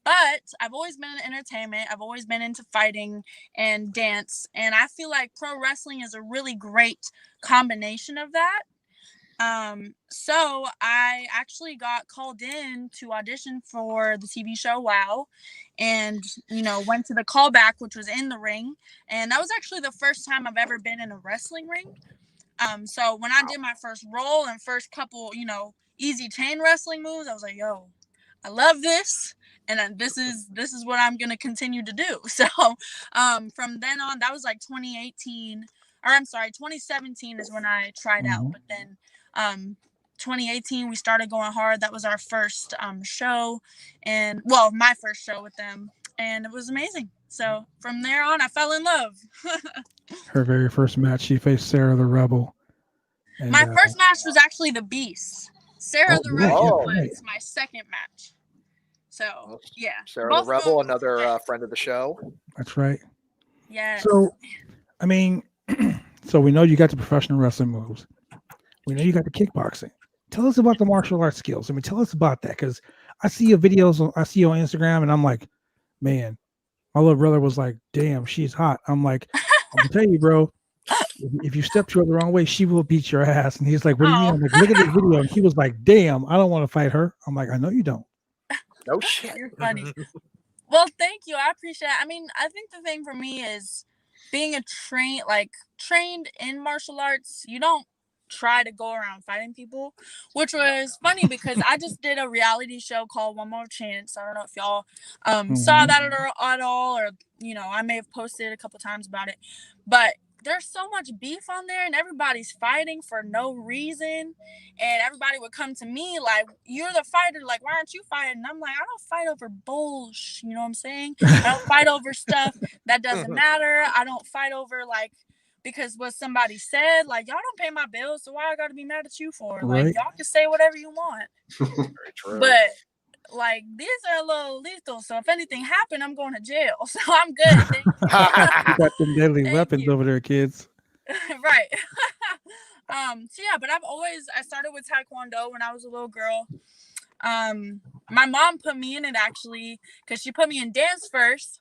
But I've always been in entertainment. I've always been into fighting and dance, and I feel like pro wrestling is a really great combination of that. So I actually got called in to audition for the TV show WoW, and went to the callback, which was in the ring, and that was actually the first time I've ever been in a wrestling ring. So when I did my first role and first couple easy chain wrestling moves, I was like, yo, I love this, and this is what I'm gonna continue to do. So from then on, that was like 2018. I'm sorry, 2017 is when I tried out, but then 2018 we started going hard. That was our first show, and my first show with them, and it was amazing. So from there on, I fell in love. Her very first match, she faced Sarah the Rebel. And, my first match was actually the Beast. Sarah the Rebel was my second match. So yeah, Sarah the Rebel, another friend of the show. That's right. Yes. So, I mean, so we know you got the professional wrestling moves. We know you got the kickboxing. Tell us about the martial arts skills. I mean, tell us about that, because I see your videos. I see you on Instagram, and I'm like, man, my little brother was like, damn, she's hot. I'm like, I'm gonna tell you, bro, if you step to her the wrong way, she will beat your ass. And he's like, what do you mean? I'm like, look at this video. And he was like, damn, I don't want to fight her. I'm like, I know you don't. No shit. You're funny. Well, thank you. I appreciate it. I mean, I think the thing for me is being trained in martial arts. You don't try to go around fighting people, which was funny because I just did a reality show called One More Chance. I don't know if y'all saw that at all, or I may have posted a couple times about it, but there's so much beef on there, and everybody's fighting for no reason, and everybody would come to me like, you're the fighter, like, why aren't you fighting? And I'm like, I don't fight over bullshit, you know what I'm saying? I don't fight over stuff that doesn't matter. I don't fight over because what somebody said, like, y'all don't pay my bills, so why I gotta be mad at you for? Right. Like, y'all can say whatever you want. Very true. But like, these are a little lethal, so if anything happened, I'm going to jail. So I'm good. Thank you. You got them deadly weapons over there, kids. Right. So yeah, but I started with Taekwondo when I was a little girl. My mom put me in it actually, because she put me in dance first.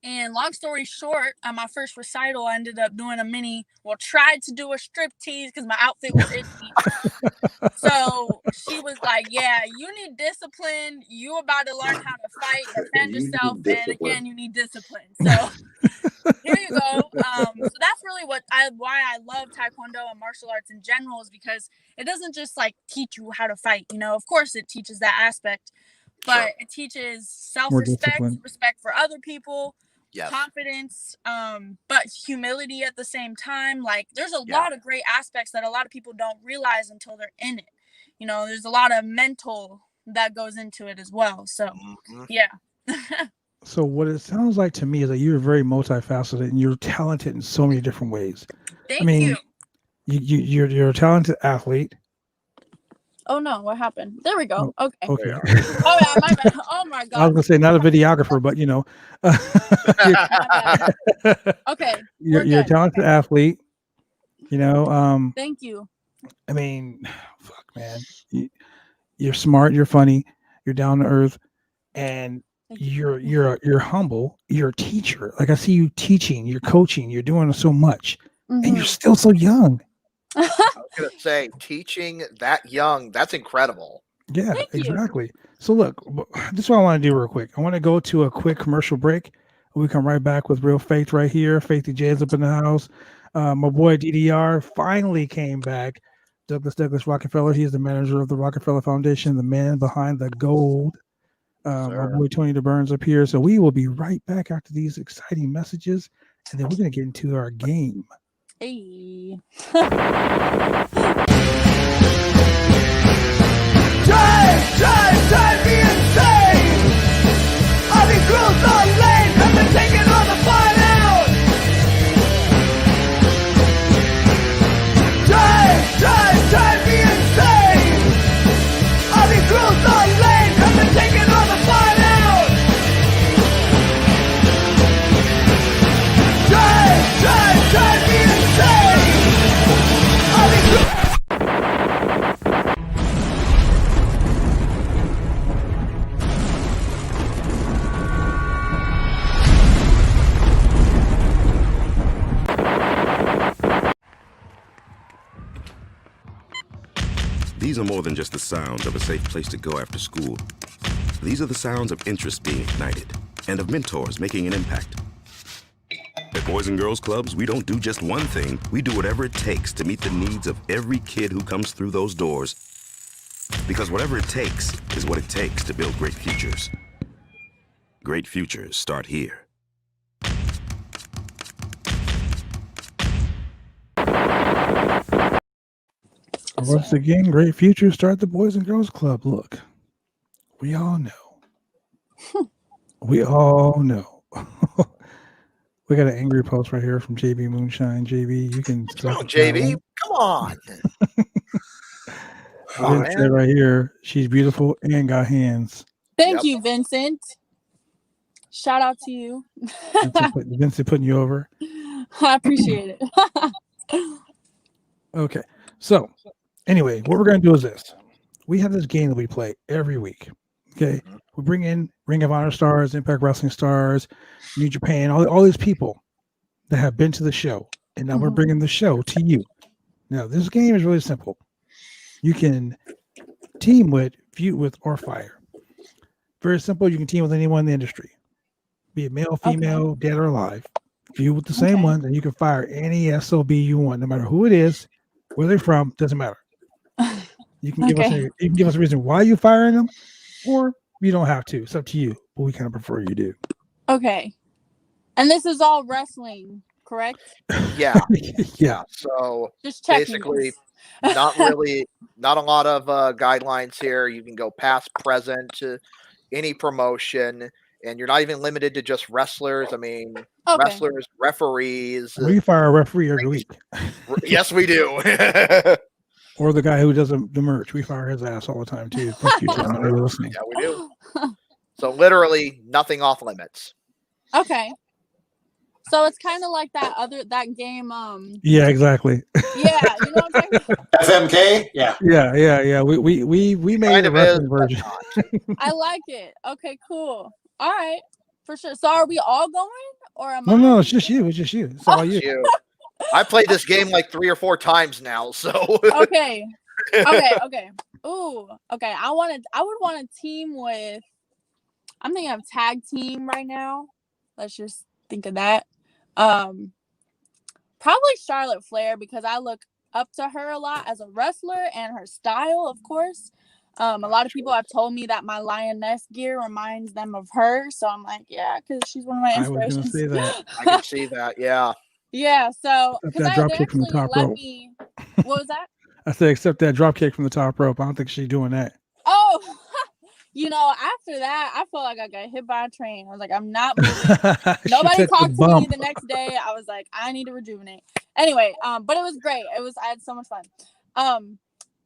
And long story short, my first recital, I ended up doing tried to do a striptease because my outfit was itchy. So she was like, yeah, you need discipline. You about to learn how to fight, defend yourself. And again, you need discipline. So here you go. So that's really why I love Taekwondo and martial arts in general, is because it doesn't just like teach you how to fight. Of course it teaches that aspect, but it teaches self-respect, respect for other people. Yes. Confidence, but humility at the same time. Like, there's a lot of great aspects that a lot of people don't realize until they're in it. There's a lot of mental that goes into it as well. So, yeah. So what it sounds like to me is that you're very multifaceted and you're talented in so many different ways. Thank you. You're a talented athlete. Oh no, what happened? There we go. Okay. Oh yeah, my bad. Oh my god. I was gonna say not a videographer, but okay. You're a talented athlete. Thank you. I mean, fuck, man. You're smart. You're funny. You're down to earth, and you're humble. You're a teacher. Like, I see you teaching. You're coaching. You're doing so much, and you're still so young. I was going to say, teaching that young, that's incredible. Yeah, exactly. So look, this is what I want to do real quick. I want to go to a quick commercial break. We come right back with Real Faith right here. Faithy J's up in the house. My boy DDR finally came back. Douglas Rockefeller. He is the manager of the Rockefeller Foundation, the man behind the gold. My boy Tony DeBurns up here. So we will be right back after these exciting messages, and then we're going to get into our game. Hey. Drive me insane. All these rules are lame, have been taking all the fun out. Drive me insane. All these rules are lame, have been taking all the fun out. Drive me insane. All these rules. These are more than just the sounds of a safe place to go after school. These are the sounds of interest being ignited and of mentors making an impact. At Boys and Girls Clubs, we don't do just one thing. We do whatever it takes to meet the needs of every kid who comes through those doors. Because whatever it takes is what it takes to build great futures. Great futures start here. Yes, Once sir. again, great future. Start the Boys and Girls Club. Look, we all know. We all know. We got an angry post right here from JB Moonshine. JB, you can Come start on, that JB. one. Come on. Oh, It said right here, she's beautiful and got hands. Thank Yep. you, Vincent. Shout out to you. Vincent putting you over. I appreciate it. Okay. So, anyway, what we're going to do is this. We have this game that we play every week. Okay. We bring in Ring of Honor stars, Impact Wrestling stars, New Japan, all these people that have been to the show. And now we're bringing the show to you. Now, this game is really simple. You can team with, feud with, or fire. Very simple. You can team with anyone in the industry, be it male, female, dead or alive. Feud with the same ones, and you can fire any SOB you want, no matter who it is, where they're from, doesn't matter. You can give us a reason why you're firing them, or you don't have to. It's up to you, but we kind of prefer you do. Okay. And this is all wrestling, correct? Yeah. Yeah. So Just checking. basically, not a lot of guidelines here. You can go past, present, to any promotion, and you're not even limited to just wrestlers. I mean, wrestlers, referees. We fire a referee every week. Yes, we do. Or the guy who does the merch. We fire his ass all the time, too. Thank you, gentlemen, for listening. Yeah, we do. So literally nothing off limits. Okay. So it's kind of like that game. Yeah, exactly. Yeah, you know what I'm saying? FMK? Yeah. Yeah. We made Kind a of wrestling is, version. I like it. Okay, cool. All right, for sure. So are we all going, or am No, it's just you. It's just you. It's all you. I played this game like 3 or 4 times now, so Okay. Ooh, okay. I would want to team with. I'm thinking of tag team right now. Let's just think of that. Probably Charlotte Flair, because I look up to her a lot as a wrestler and her style, of course. A lot of people have told me that my Lioness gear reminds them of her, so I'm like, yeah, because she's one of my inspirations. I was going to say that. I can see that. Yeah. Yeah. So That drop kick from the top rope. What was that? I said, except that drop kick from the top rope. I don't think she's doing that. Oh, after that, I felt like I got hit by a train. I was like, I'm not moving. Nobody talked to me the next day. I was like, I need to rejuvenate. Anyway, but it was great. I had so much fun.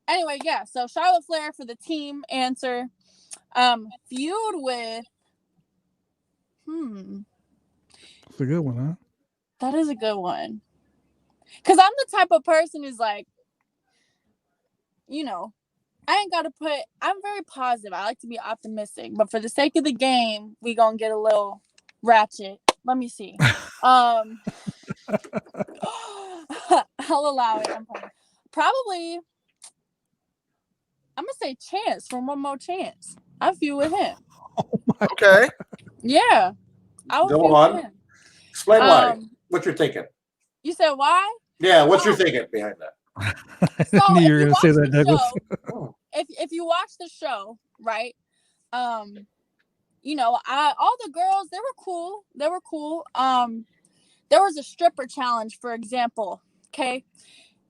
Anyway, yeah. So Charlotte Flair for the team answer. Feud with. It's a good one, huh? That is a good one. Because I'm the type of person who's like, I ain't got to I'm very positive. I like to be optimistic. But for the sake of the game, we going to get a little ratchet. Let me see. I'll allow it. Probably, I'm going to say Chance from One More Chance. I feud with him. Okay. Yeah. I would Go on. with him. Explain why. What you're thinking. You said why? Yeah, what you're thinking behind that. So knew you were going to say that, Douglas. If you watch the show, right? All the girls, they were cool. There was a stripper challenge, for example. Okay.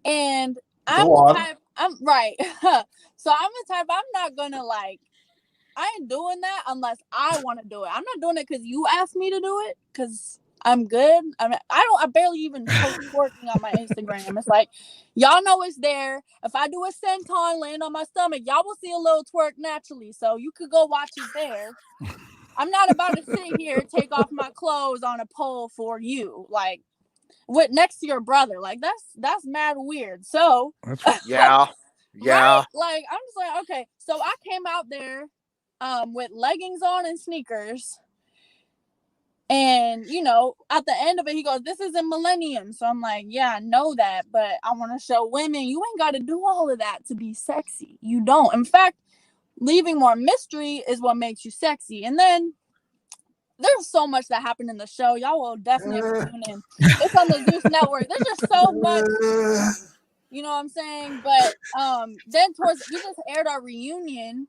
And I'm the type, I'm right. So I'm the type, I'm not gonna I ain't doing that unless I want to do it. I'm not doing it because you asked me to do it, because I'm good. I barely even post twerking on my Instagram. It's like, y'all know it's there. If I do a senton land on my stomach, y'all will see a little twerk naturally. So you could go watch it there. I'm not about to sit here, take off my clothes on a pole for you, with next to your brother. That's mad weird. So yeah. Right? I'm just like, okay. So I came out there with leggings on and sneakers. And, at the end of it, he goes, this isn't Millennium. So I'm like, yeah, I know that, but I want to show women you ain't got to do all of that to be sexy. You don't. In fact, leaving more mystery is what makes you sexy. And then there's so much that happened in the show. Y'all will definitely tune in. It's on the Zeus Network. There's just so much, you know what I'm saying? But then we just aired our reunion.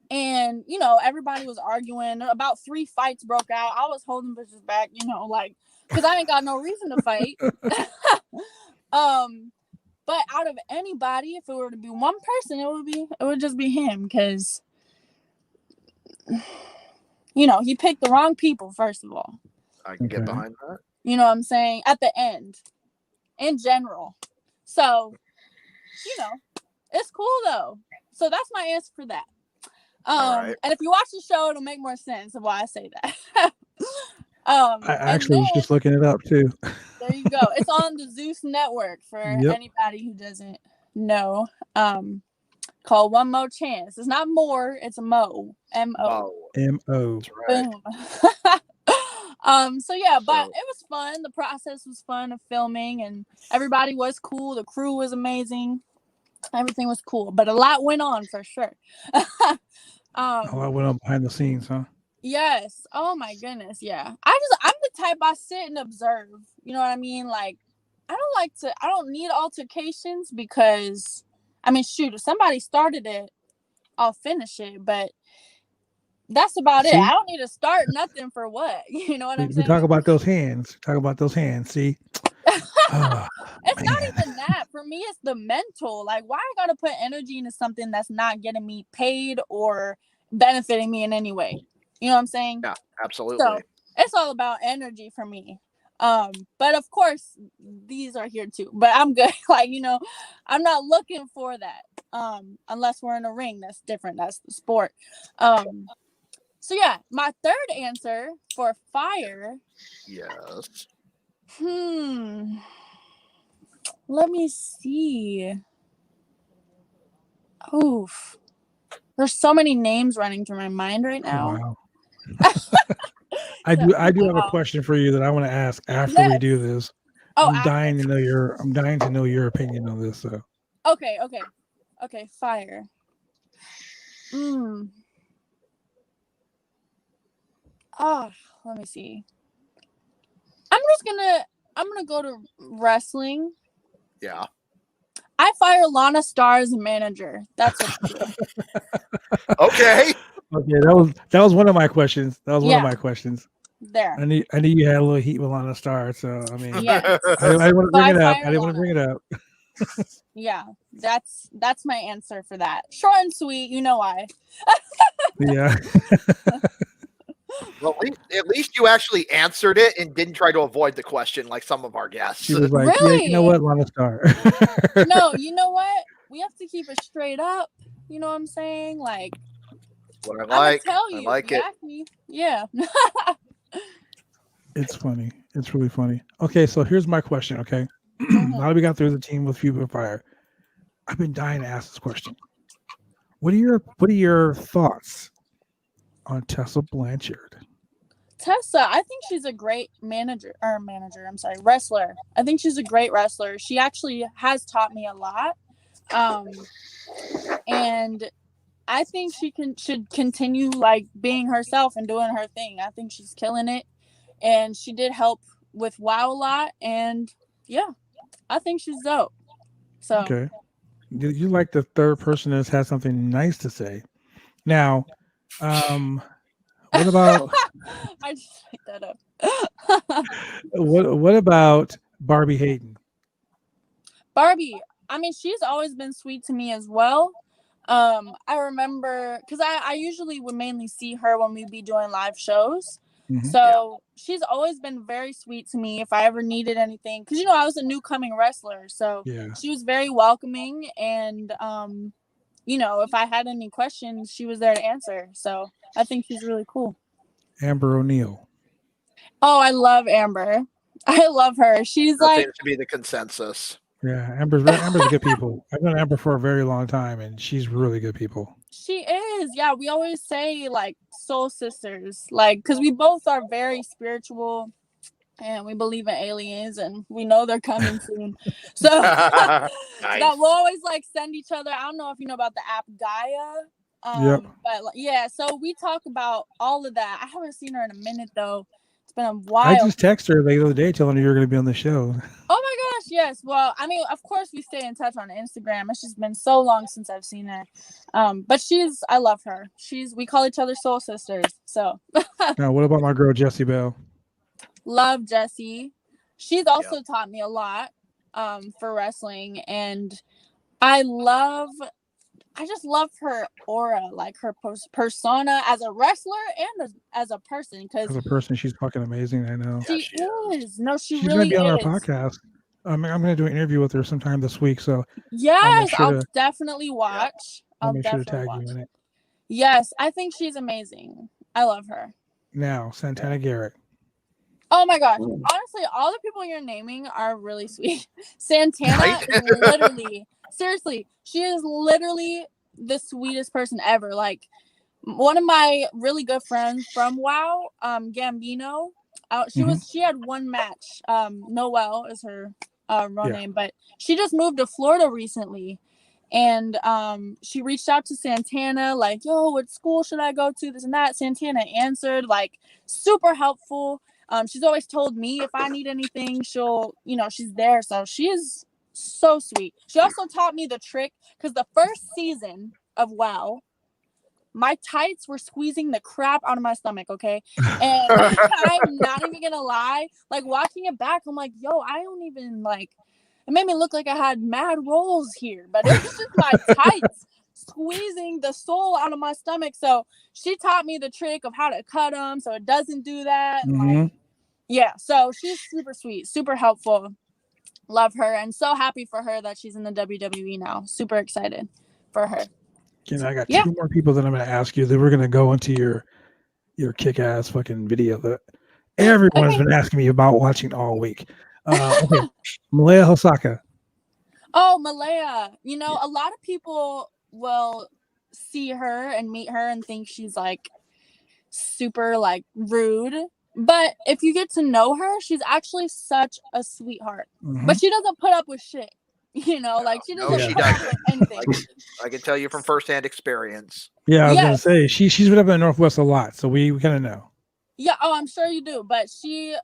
And, everybody was arguing. About 3 fights broke out. I was holding bitches back, because I ain't got no reason to fight. But out of anybody, if it were to be one person, it would just be him, because he picked the wrong people, first of all. I can get behind that. You know what I'm saying? At the end, in general. So, it's cool though. So that's my answer for that. Right. And if you watch the show, it'll make more sense of why I say that. I actually was just looking it up too. There you go. It's on the Zeus Network for anybody who doesn't know. Called One Mo Chance. It's not more, it's a Mo. M-O. M-O. Right. Boom. So yeah, but it was fun. The process was fun of filming, and everybody was cool. The crew was amazing. Everything was cool, but a lot went on for sure. A lot went on behind the scenes, huh? Yes. Oh my goodness. Yeah. I'm the type, I sit and observe. You know what I mean? Like, I don't need altercations, because shoot, if somebody started it, I'll finish it, but that's about it. I don't need to start nothing for what. You know what I'm saying? We talk about those hands. See? It's not even that. For me, it's the mental. Like, why I gotta put energy into something that's not getting me paid or benefiting me in any way? You know what I'm saying? Yeah, absolutely. So it's all about energy for me. But of course, these are here too. But I'm good. Like, I'm not looking for that. Unless we're in a ring, that's different. That's the sport. So yeah, my third answer for fire. Yes. Let me see. Oof. There's so many names running through my mind right now. Wow. I do have a question for you that I want to ask after we do this. I'm dying to know your opinion on this. So. Okay. Fire. Oh, let me see. I'm gonna go to wrestling. Yeah. I fire Lana Star as a manager. That's what. Okay. Okay, that was one of my questions. One of my questions. There. I knew you had a little heat with Lana Star, so I mean, yes. I didn't want to bring it up. I didn't want to bring it up. Yeah, that's my answer for that. Short and sweet. You know why? Yeah. Well, at least you actually answered it and didn't try to avoid the question like some of our guests. She was like, really? Yeah, you know what, Lana Star. No, you know what? We have to keep it straight up. You know what I'm saying? Like, what I like. Tell you, I like it. Yeah. It's funny. It's really funny. Okay, so here's my question. Okay, now that we got through the team with Fuel and Fire, I've been dying to ask this question. What are your thoughts on Tessa Blanchard? Tessa, I think she's a great wrestler. I think she's a great wrestler. She actually has taught me a lot. And I think she should continue like being herself and doing her thing. I think she's killing it. And she did help with WoW a lot. And yeah, I think she's dope. So okay. You like the third person that's had something nice to say. Now, what about I just picked that up. what about Barbie Hayden? Barbie, she's always been sweet to me as well. I remember because I usually would mainly see her when we'd be doing live shows. Mm-hmm. So she's always been very sweet to me if I ever needed anything. Because, I was a new coming wrestler. So she was very welcoming. And, if I had any questions, she was there to answer. So I think she's really cool. Amber O'Neil. Oh, I love Amber. I love her. She's that seems to be the consensus. Yeah, Amber's good people. I've known Amber for a very long time, and she's really good people. She is. Yeah, we always say, like, soul sisters. Like, because we both are very spiritual, and we believe in aliens, and we know they're coming soon. So nice. that we'll always, like, send each other. I don't know if you know about the app Gaia. But, yeah, so we talk about all of that. I haven't seen her in a minute, though. It's been a while. I just texted her the other day telling her you're going to be on the show. Oh my gosh, yes. Well, of course we stay in touch on Instagram. It's just been so long since I've seen her. But I love her. We call each other soul sisters. So now what about my girl Jessie Bell? Love Jessie. She's also taught me a lot. for wrestling, and I just love her aura, like her persona as a wrestler and as a person. Because As a person, she's fucking amazing. I know. she is. No, she She's really gonna be on our is. podcast. I'm gonna do an interview with her sometime this week. So Yes, sure I'll to- definitely watch. I'll I'll make sure to definitely tag you watch. in it. Yes, I think she's amazing. I love her. Now, Santana Garrett. Oh my gosh. Honestly, all the people you're naming are really sweet. Santana Right? is literally, seriously, she is literally the sweetest person ever. Like, one of my really good friends from WoW, Gambino, she had one match. Noelle is her real name, but she just moved to Florida recently. And she reached out to Santana, like, yo, what school should I go to? This and that. Santana answered, like, super helpful. She's always told me if I need anything, she's there. So she is so sweet. She also taught me the trick, because the first season of WoW, my tights were squeezing the crap out of my stomach, okay? And I'm not even gonna lie. Like, watching it back, I'm like, yo, I don't even, like, it made me look like I had mad rolls here, but it was just my tights squeezing the soul out of my stomach. So she taught me the trick of how to cut them so it doesn't do that. Like, yeah, so she's super sweet, super helpful. Love her, and so happy for her that she's in the WWE now. Super excited for her. I got two more people that I'm going to ask you. That we're going to go into your kick-ass fucking video that everyone has been asking me about watching all week. Okay, Malaya Hosaka. Oh, Malaya. A lot of people will see her and meet her and think she's like super like rude. But if you get to know her, she's actually such a sweetheart. But she doesn't put up with shit. Like she doesn't she put up doesn't. with anything. I can tell you from firsthand experience. Yeah, I was gonna say she's been up in the Northwest a lot, so we kind of know. Yeah, I'm sure you do. But she,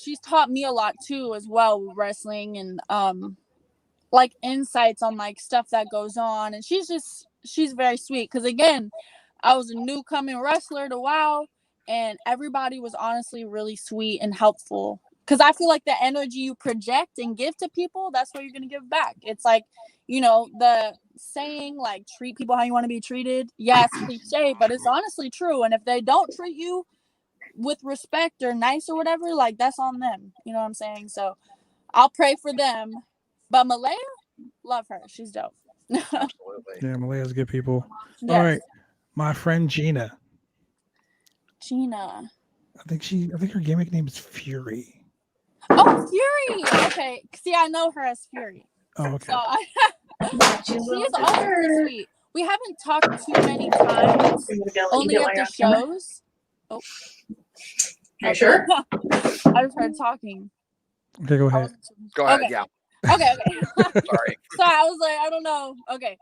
she's taught me a lot too as well with wrestling and like insights on like stuff that goes on. And she's very sweet. Because again, I was a new coming wrestler to WoW, and everybody was honestly really sweet and helpful. Because I feel like the energy you project and give to people, that's what you're going to give back. It's like, the saying, like, treat people how you want to be treated. Yeah, it's cliche, but it's honestly true. And if they don't treat you with respect or nice or whatever, like, that's on them. You know what I'm saying? So I'll pray for them. But Malaya, love her. She's dope. Absolutely. Yeah, Malaya's good people. Yes. All right, my friend Gina. Gina. I think her gimmick name is Fury. Oh, Fury. Okay. See, I know her as Fury. Oh, okay. So she is also sweet. We haven't talked too many times, only at the shows. Oh. You sure? I just heard talking. Okay, go ahead. Go ahead. Okay. Yeah. Okay. Sorry. So I was like, I don't know. Okay.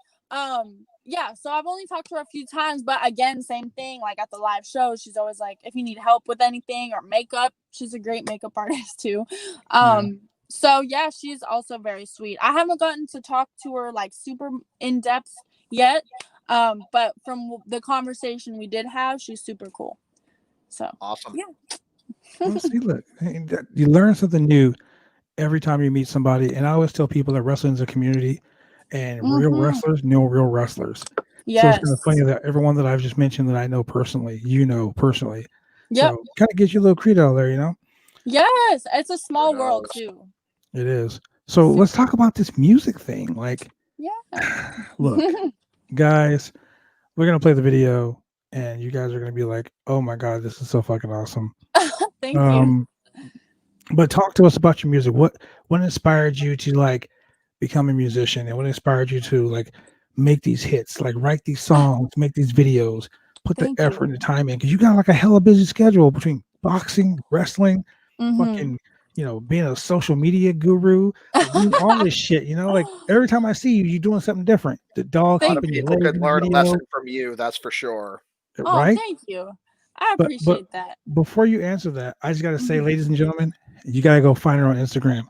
Yeah, so I've only talked to her a few times, but again, same thing. Like at the live shows, she's always like, if you need help with anything or makeup, she's a great makeup artist too. So yeah, she's also very sweet. I haven't gotten to talk to her like super in depth yet, but from the conversation we did have, she's super cool. So Awesome. Yeah. Well, see, look, you learn something new every time you meet somebody, and I always tell people that wrestling is a community. And real wrestlers know real wrestlers. Yes. So it's kind of funny that everyone that I've just mentioned that I know personally, personally. Yep. So kind of gives you a little credo there, Yes, it's a small world too. It is. So let's talk about this music thing. Like, look, guys, we're going to play the video and you guys are going to be like, oh my God, this is so fucking awesome. Thank you. But talk to us about your music. What inspired you to like become a musician, and what inspired you to like make these hits, like write these songs, make these videos, put the effort and the time in? Because you got like a hella busy schedule between boxing, wrestling, fucking, being a social media guru, doing all this shit. Like every time I see you, you're doing something different. The dog. A lot of people could learn a lesson from you. That's for sure. Right? Thank you. I appreciate that. Before you answer that, I just got to say, ladies and gentlemen, you got to go find her on Instagram.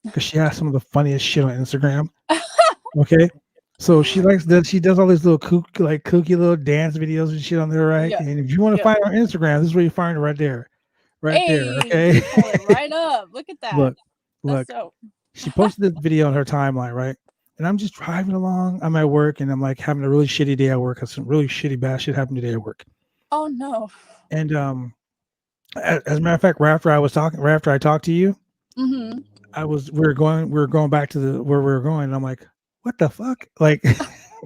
Because she has some of the funniest shit on Instagram. Okay, so she does all these little kooky little dance videos and shit on there, right? Yeah. And if you want to find her on Instagram, this is where you find her right there, there. Okay, pull it right up. Look at that. Look. She posted this video on her timeline, right? And I'm just driving along. I'm at work and I'm like having a really shitty day at work. Some really shitty bad shit happened today at work. Oh no. And as a matter of fact, right after I talked to you, Mm-hmm. we were going back to where we were going, and I'm like, what the fuck? Like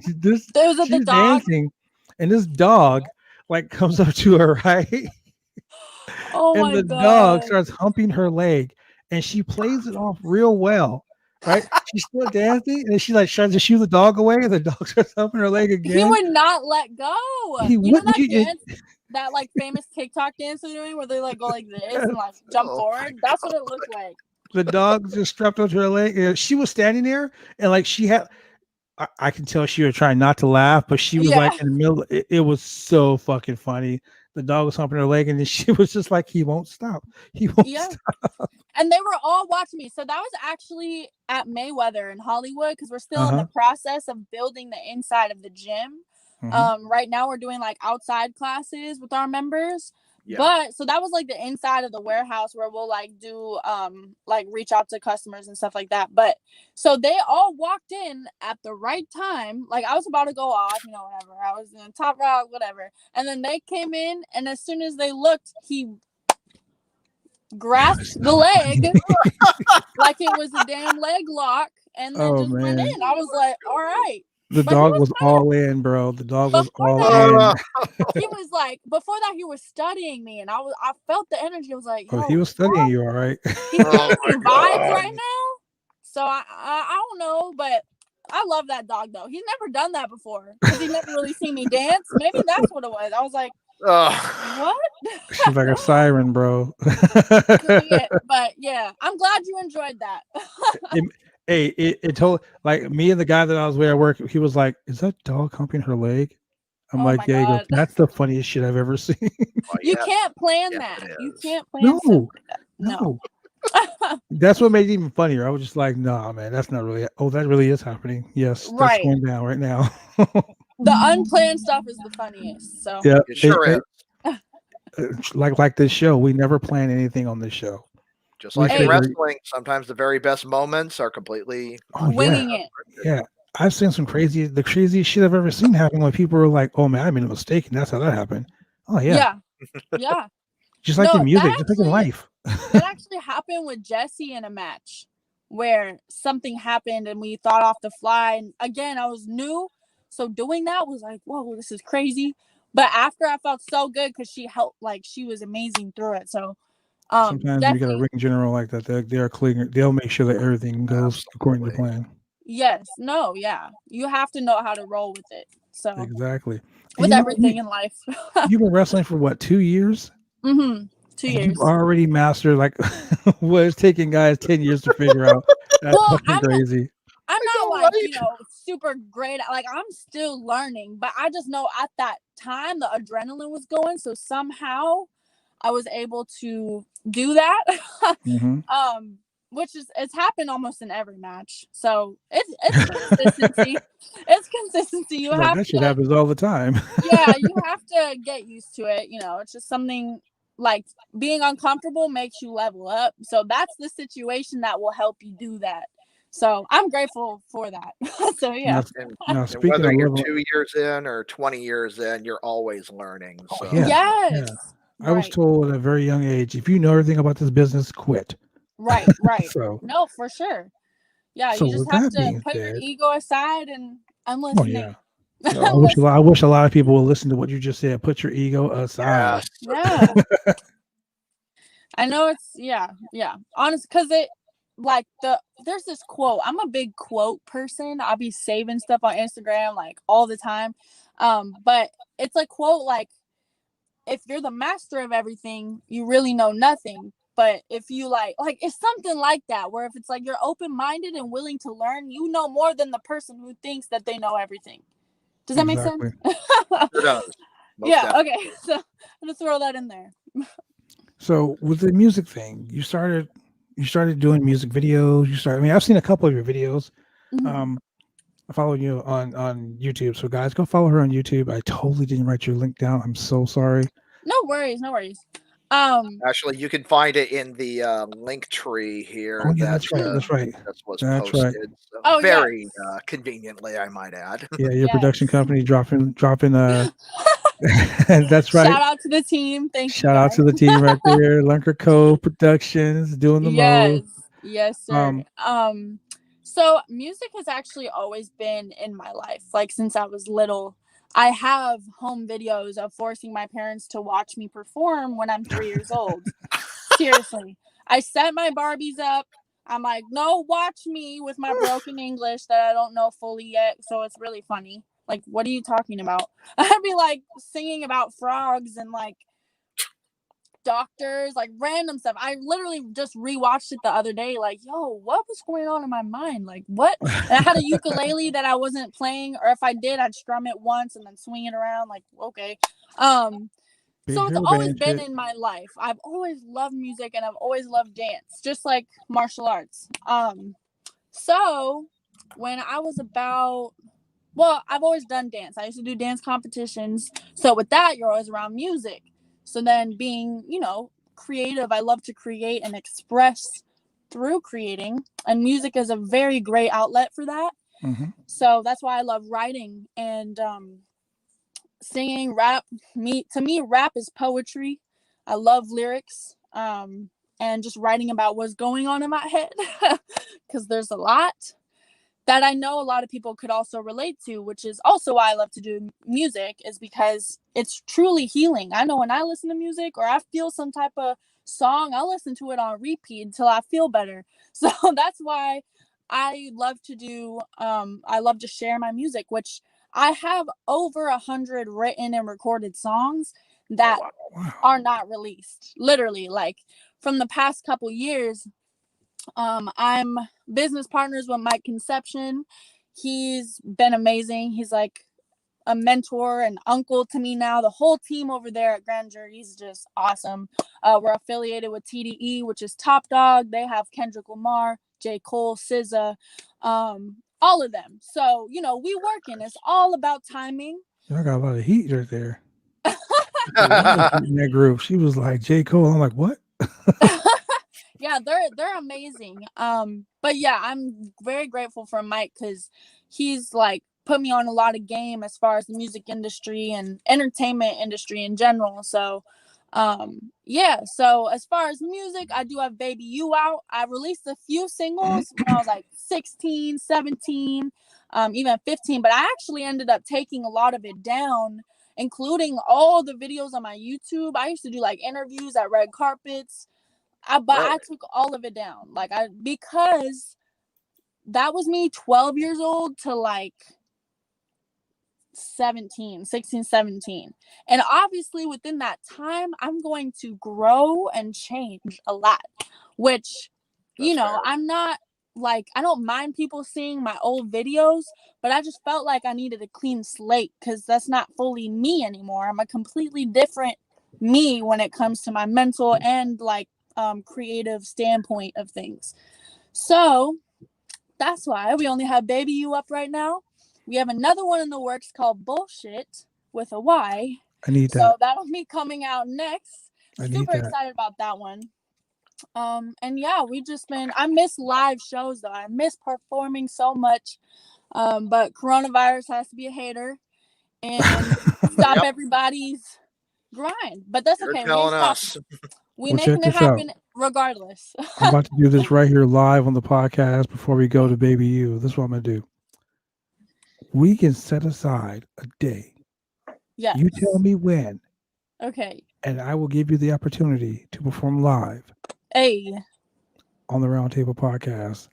this Those are the she's dog. dancing, and this dog like comes up to her, right? Oh And my the god. dog starts humping her leg, and she plays it off real well. Right? She's still dancing, and she like tries to shoo the dog away, and the dog starts humping her leg again. He would not let go. He You know wouldn't. that dance, that like famous TikTok dance they're doing where they like go like this and like jump forward? That's what it looked like. The dog just strapped onto her leg. And she was standing there, and like she had, I can tell she was trying not to laugh, but she was like in the middle. It was so fucking funny. The dog was humping her leg, and then she was just like, "He won't stop. He won't stop." And they were all watching me. So that was actually at Mayweather in Hollywood because we're still in the process of building the inside of the gym. Right now we're doing like outside classes with our members. Yeah. But so that was like the inside of the warehouse where we'll like do like reach out to customers and stuff like that. But so they all walked in at the right time. Like I was about to go off, you know, whatever. I was in top rock, whatever. And then they came in, and as soon as they looked, he grasped the leg like it was a damn leg lock, and then just went in. I was like, all right. The dog was all in, bro. The dog was all in. He was like, before that, he was studying me, and I felt the energy. I was like, oh, he was studying you, all right. He's getting some vibes right now. So I don't know, but I love that dog though. He's never done that before because he never really seen me dance. Maybe that's what it was. I was like, what? She's like a siren, bro. Yeah, but yeah, I'm glad you enjoyed that. It told like me and the guy that I was with at work. He was like, "Is that dog humping her leg?" I'm like, "Yeah." He goes, "That's the funniest shit I've ever seen." You can't plan that. You can't plan. No. No. That's what made it even funnier. I was just like, "Nah, man, that's not really. Oh, that really is happening. Yes, that's going down right now." The unplanned stuff is the funniest. So yeah, it sure is. Like this show, we never plan anything on this show. Just like in wrestling, sometimes the very best moments are completely winging it. Yeah. I've seen the craziest shit I've ever seen happen when people were like, "Oh man, I made a mistake," and that's how that happened. Oh yeah. Yeah. Just like in music, just like in life. That actually happened with Jesse in a match where something happened and we thought off the fly. And again, I was new. So doing that was like, whoa, this is crazy. But after I felt so good because she helped, like she was amazing through it. So sometimes you get a ring general like that. They're clear. They'll make sure that everything goes according to plan. Yes. No. Yeah. You have to know how to roll with it. So exactly with everything in life. You've been wrestling for what, 2 years? 2 years. You've already mastered like what it's taking guys 10 years to figure out. That's fucking crazy. I'm not like, super great. Like I'm still learning, but I just know at that time the adrenaline was going. So somehow I was able to do that. Which is, it's happened almost in every match. So it's consistency. It's consistency. You have that shit happens all the time. Yeah, you have to get used to it. It's just something like being uncomfortable makes you level up. So that's the situation that will help you do that. So I'm grateful for that. So yeah. Now, and whether you're 2 years in or 20 years in, you're always learning. So. Yes. Yeah. I was told at a very young age, if you know everything about this business, quit. Right. So no, for sure. Yeah, so you just have to put your ego aside, and I'm listening. I wish a lot of people will listen to what you just said. Put your ego aside. Yeah. I know it's honest, because it like there's this quote. I'm a big quote person. I'll be saving stuff on Instagram like all the time. But it's a quote like, if you're the master of everything, you really know nothing. But if you like it's something like that, where if it's like you're open-minded and willing to learn, you know more than the person who thinks that they know everything. Does that make sense? It does. Okay. So I'm gonna throw that in there. So with the music thing, you started doing music videos. I've seen a couple of your videos. Mm-hmm. I follow you on YouTube. So guys, go follow her on YouTube. I totally didn't write your link down. I'm so sorry. No worries. Actually, you can find it in the link tree here. Oh yeah, that's right. That's right. That's what's That's posted. right. So Oh, very yes. conveniently, I might add. Yeah, your production Yes. company dropping. That's right. Shout out to the team. Thank you. Shout out to the team right there, Lunker Co. Productions, doing the Yes. most. Yes, sir. So music has actually always been in my life. Like since I was little, I have home videos of forcing my parents to watch me perform when I'm 3 years old. Seriously. I set my Barbies up. I'm like, no, watch me with my broken English that I don't know fully yet. So it's really funny. Like, what are you talking about? I'd be like singing about frogs and like doctors, like random stuff. I literally just rewatched it the other day, like, yo, what was going on in my mind? Like, what? And I had a ukulele that I wasn't playing, or if I did, I'd strum it once and then swing it around. Like, okay. So it's always been in my life. I've always loved music and I've always loved dance, just like martial arts. So when I was I've always done dance. I used to do dance competitions. So with that, you're always around music. So then being, creative, I love to create and express through creating. And music is a very great outlet for that. Mm-hmm. So that's why I love writing and singing, rap. To me, rap is poetry. I love lyrics and just writing about what's going on in my head because there's a lot that I know a lot of people could also relate to, which is also why I love to do music, is because it's truly healing. I know when I listen to music or I feel some type of song, I'll listen to it on repeat until I feel better. So that's why I love to I love to share my music, which I have over 100 written and recorded songs that are not released. Literally, like from the past couple years, I'm business partners with Mike Conception. He's been amazing. He's like a mentor and uncle to me now. The whole team over there at Grandeur, he's just awesome. We're affiliated with TDE, which is Top Dog. They have Kendrick Lamar, J. Cole, SZA, all of them. So, we working. It's all about timing. I got a lot of heat right there. In that group, she was like J. Cole. I'm like, what? Yeah, they're amazing. But yeah, I'm very grateful for Mike because he's like put me on a lot of game as far as the music industry and entertainment industry in general. So so as far as music, I do have Baby You out. I released a few singles when I was like 16, 17, even 15, but I actually ended up taking a lot of it down, including all the videos on my YouTube. I used to do like interviews at red carpets. I took all of it down, because that was me 12 years old to like 16, 17. And obviously within that time, I'm going to grow and change a lot, which, I'm not like, I don't mind people seeing my old videos, but I just felt like I needed a clean slate because that's not fully me anymore. I'm a completely different me when it comes to my mental and like creative standpoint of things. So that's why we only have Baby You up right now. We have another one in the works called Bullshit with a Y. I need that. So that'll be coming out next. Super excited about that one. And yeah, I miss live shows though. I miss performing so much. But coronavirus has to be a hater and stop everybody's grind. But that's okay. We making it happen regardless. I'm about to do this right here live on the podcast before we go to Baby You. This is what I'm going to do. We can set aside a day. Yeah. You tell me when. Okay. And I will give you the opportunity to perform live. Hey. On the Roundtable Podcast.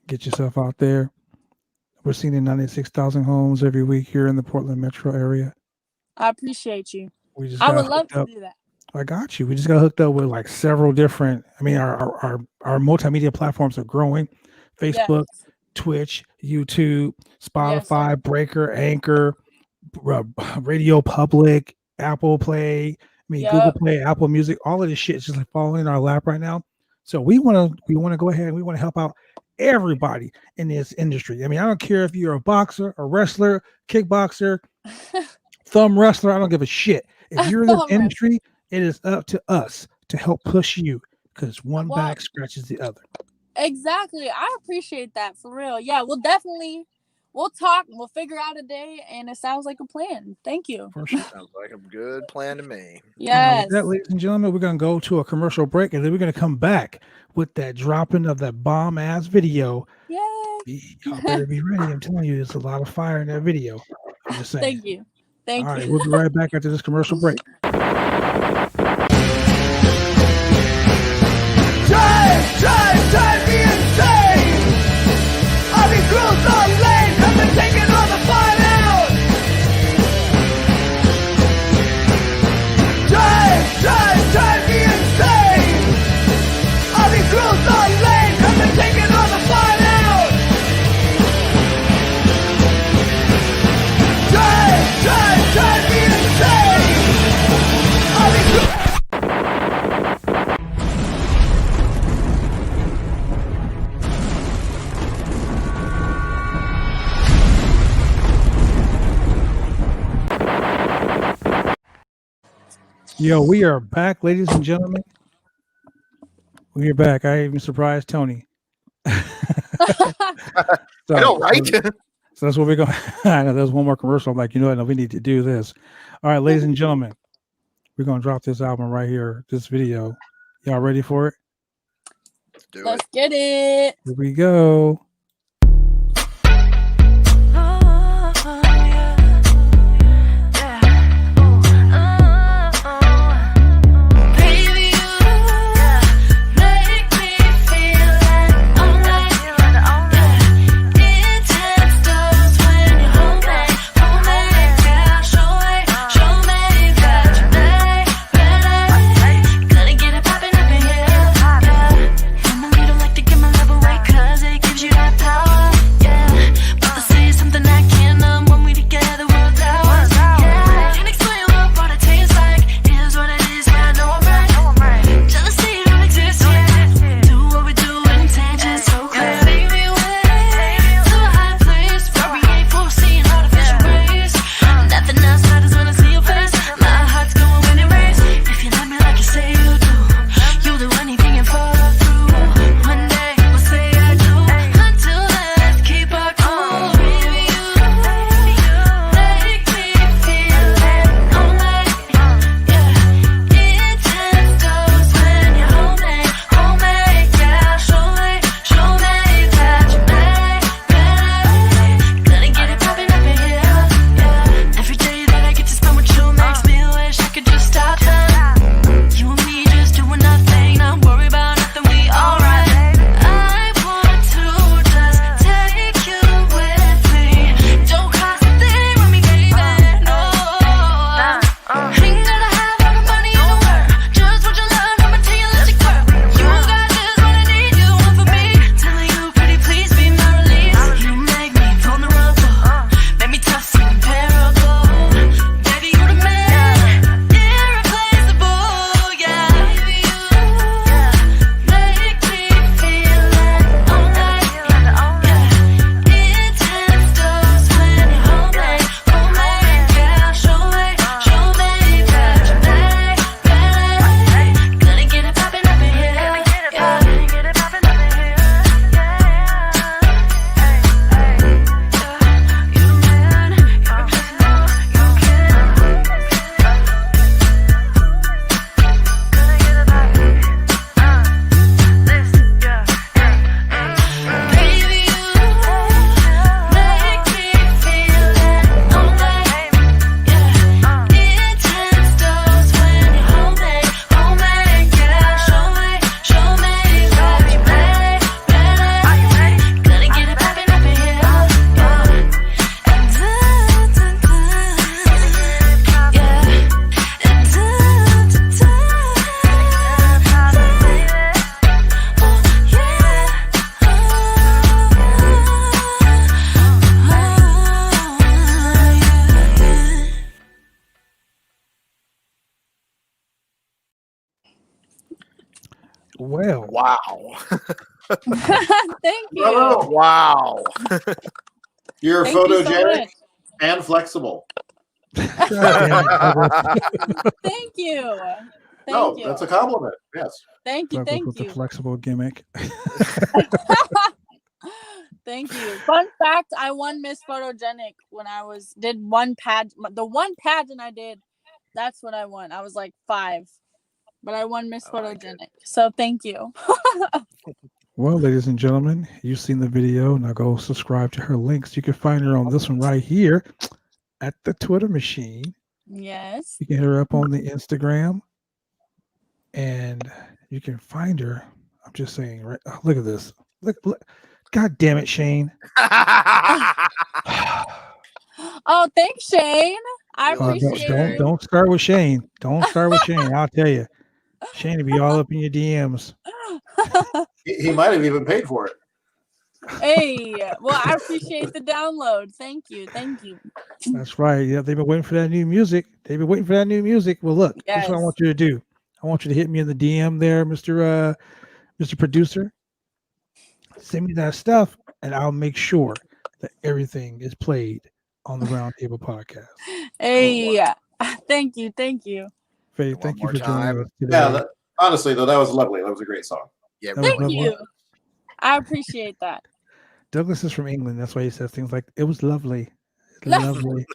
Get yourself out there. We're seeing in 96,000 homes every week here in the Portland metro area. I appreciate you. I would love to do that. I got you. We just got hooked up with like several different. Our multimedia platforms are growing. Facebook, Twitch, YouTube, Spotify, Breaker, Anchor, Radio Public, Apple Play. Google Play, Apple Music. All of this shit is just like falling in our lap right now. So we want to go ahead and we want to help out everybody in this industry. I don't care if you're a boxer, a wrestler, kickboxer, thumb wrestler. I don't give a shit. If you're in this industry It is up to us to help push you because one Well- back scratches the other. Exactly. I appreciate that for real. Yeah, we'll talk. We'll figure out a day, and it sounds like a plan. Thank you. For sure. Sounds like a good plan to me. Now, Yes. with that, ladies and gentlemen, we're going to go to a commercial break, and then we're going to come back with that dropping of that bomb-ass video. Yay. Y'all better be ready. I'm telling you, there's a lot of fire in that video. I'm just saying. Thank you. Thank All you. right, we'll be right back after this commercial break. Drive me insane. I've been cruised on lanes, have been taking all the fun out. Drive me insane. I've been cruised on lanes, have been taking all the fun out. Drive me insane. I've been cruised. Yo, we are back, ladies and gentlemen. We are back. I even surprised Tony. So, I know, right? So that's what we're going. I know there's one more commercial. I'm like, you know what? No, we need to do this. All right, ladies and gentlemen, we're going to drop this album right here, this video. Y'all ready for it? Do Let's it. get it. Here we go. Well, Wow. Thank you. Bravo. Wow. You're Thank you so photogenic much. and flexible. God damn it, Douglas. Thank you. Thank No, you. that's a compliment. Yes. Thank you. Douglas Thank with the you. flexible gimmick. Thank you. Fun fact: I won Miss Photogenic when I did one pageant. The one pageant I did, that's what I won. I was like 5, but I won Miss Photogenic. So thank you. Well, ladies and gentlemen, you've seen the video. Now go subscribe to her links. You can find her on this one right here at the Twitter machine. Yes. You can hit her up on the Instagram, and you can find her. I'm just saying, right? Oh, look at this. Look. God damn it, Shane. Oh, thanks, Shane. I appreciate it. Don't start with Shane. Don't start with Shane. I'll tell you. Shane will be all up in your DMs. He might have even paid for it. Hey, well, I appreciate the download. Thank you. Thank you. That's right. Yeah, they've been waiting for that new music. Well, look, this is what I want you to do. I want you to hit me in the DM there, Mr. Producer. Send me that stuff, and I'll make sure that everything is played on the Roundtable Podcast. Hey, thank you. Thank you. Faith, thank you for joining us today. Yeah, honestly, though, that was lovely. That was a great song. Yeah, thank you. I appreciate that. Douglas is from England. That's why he says things like, it was lovely. Lovely.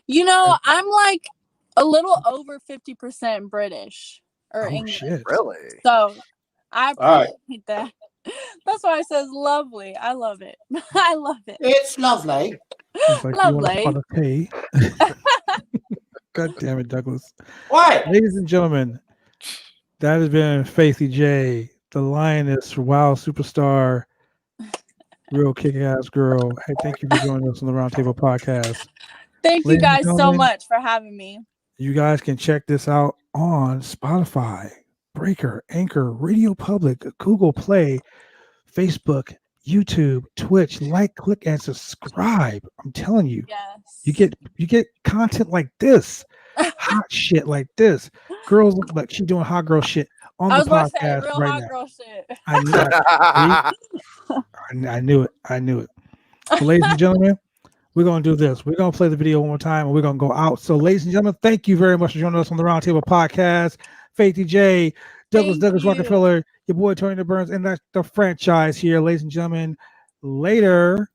You know, I'm like a little over 50% British or English. Shit. Really? So I appreciate that. That's why it says lovely. I love it. I love it. It's lovely. It's like, lovely. God damn it, Douglas. What? Ladies and gentlemen, that has been Faithy J, the Lioness, WoW superstar, real kick-ass girl. Hey, thank you for joining us on the Roundtable Podcast. Thank you guys so much for having me. You guys can check this out on Spotify, Breaker, Anchor, Radio Public, Google Play, Facebook, YouTube, Twitch. Like, click, and subscribe. I'm telling you, you get content like this, hot shit like this. Girls look like she's doing hot girl shit on the podcast real right hot now. Girl shit. I knew it. So, ladies and gentlemen, we're going to do this. We're going to play the video one more time, and we're going to go out. So, ladies and gentlemen, thank you very much for joining us on the Roundtable Podcast. Faithy J, Douglas Rockefeller, your boy Tony Burns, and that's the franchise here, ladies and gentlemen. Later.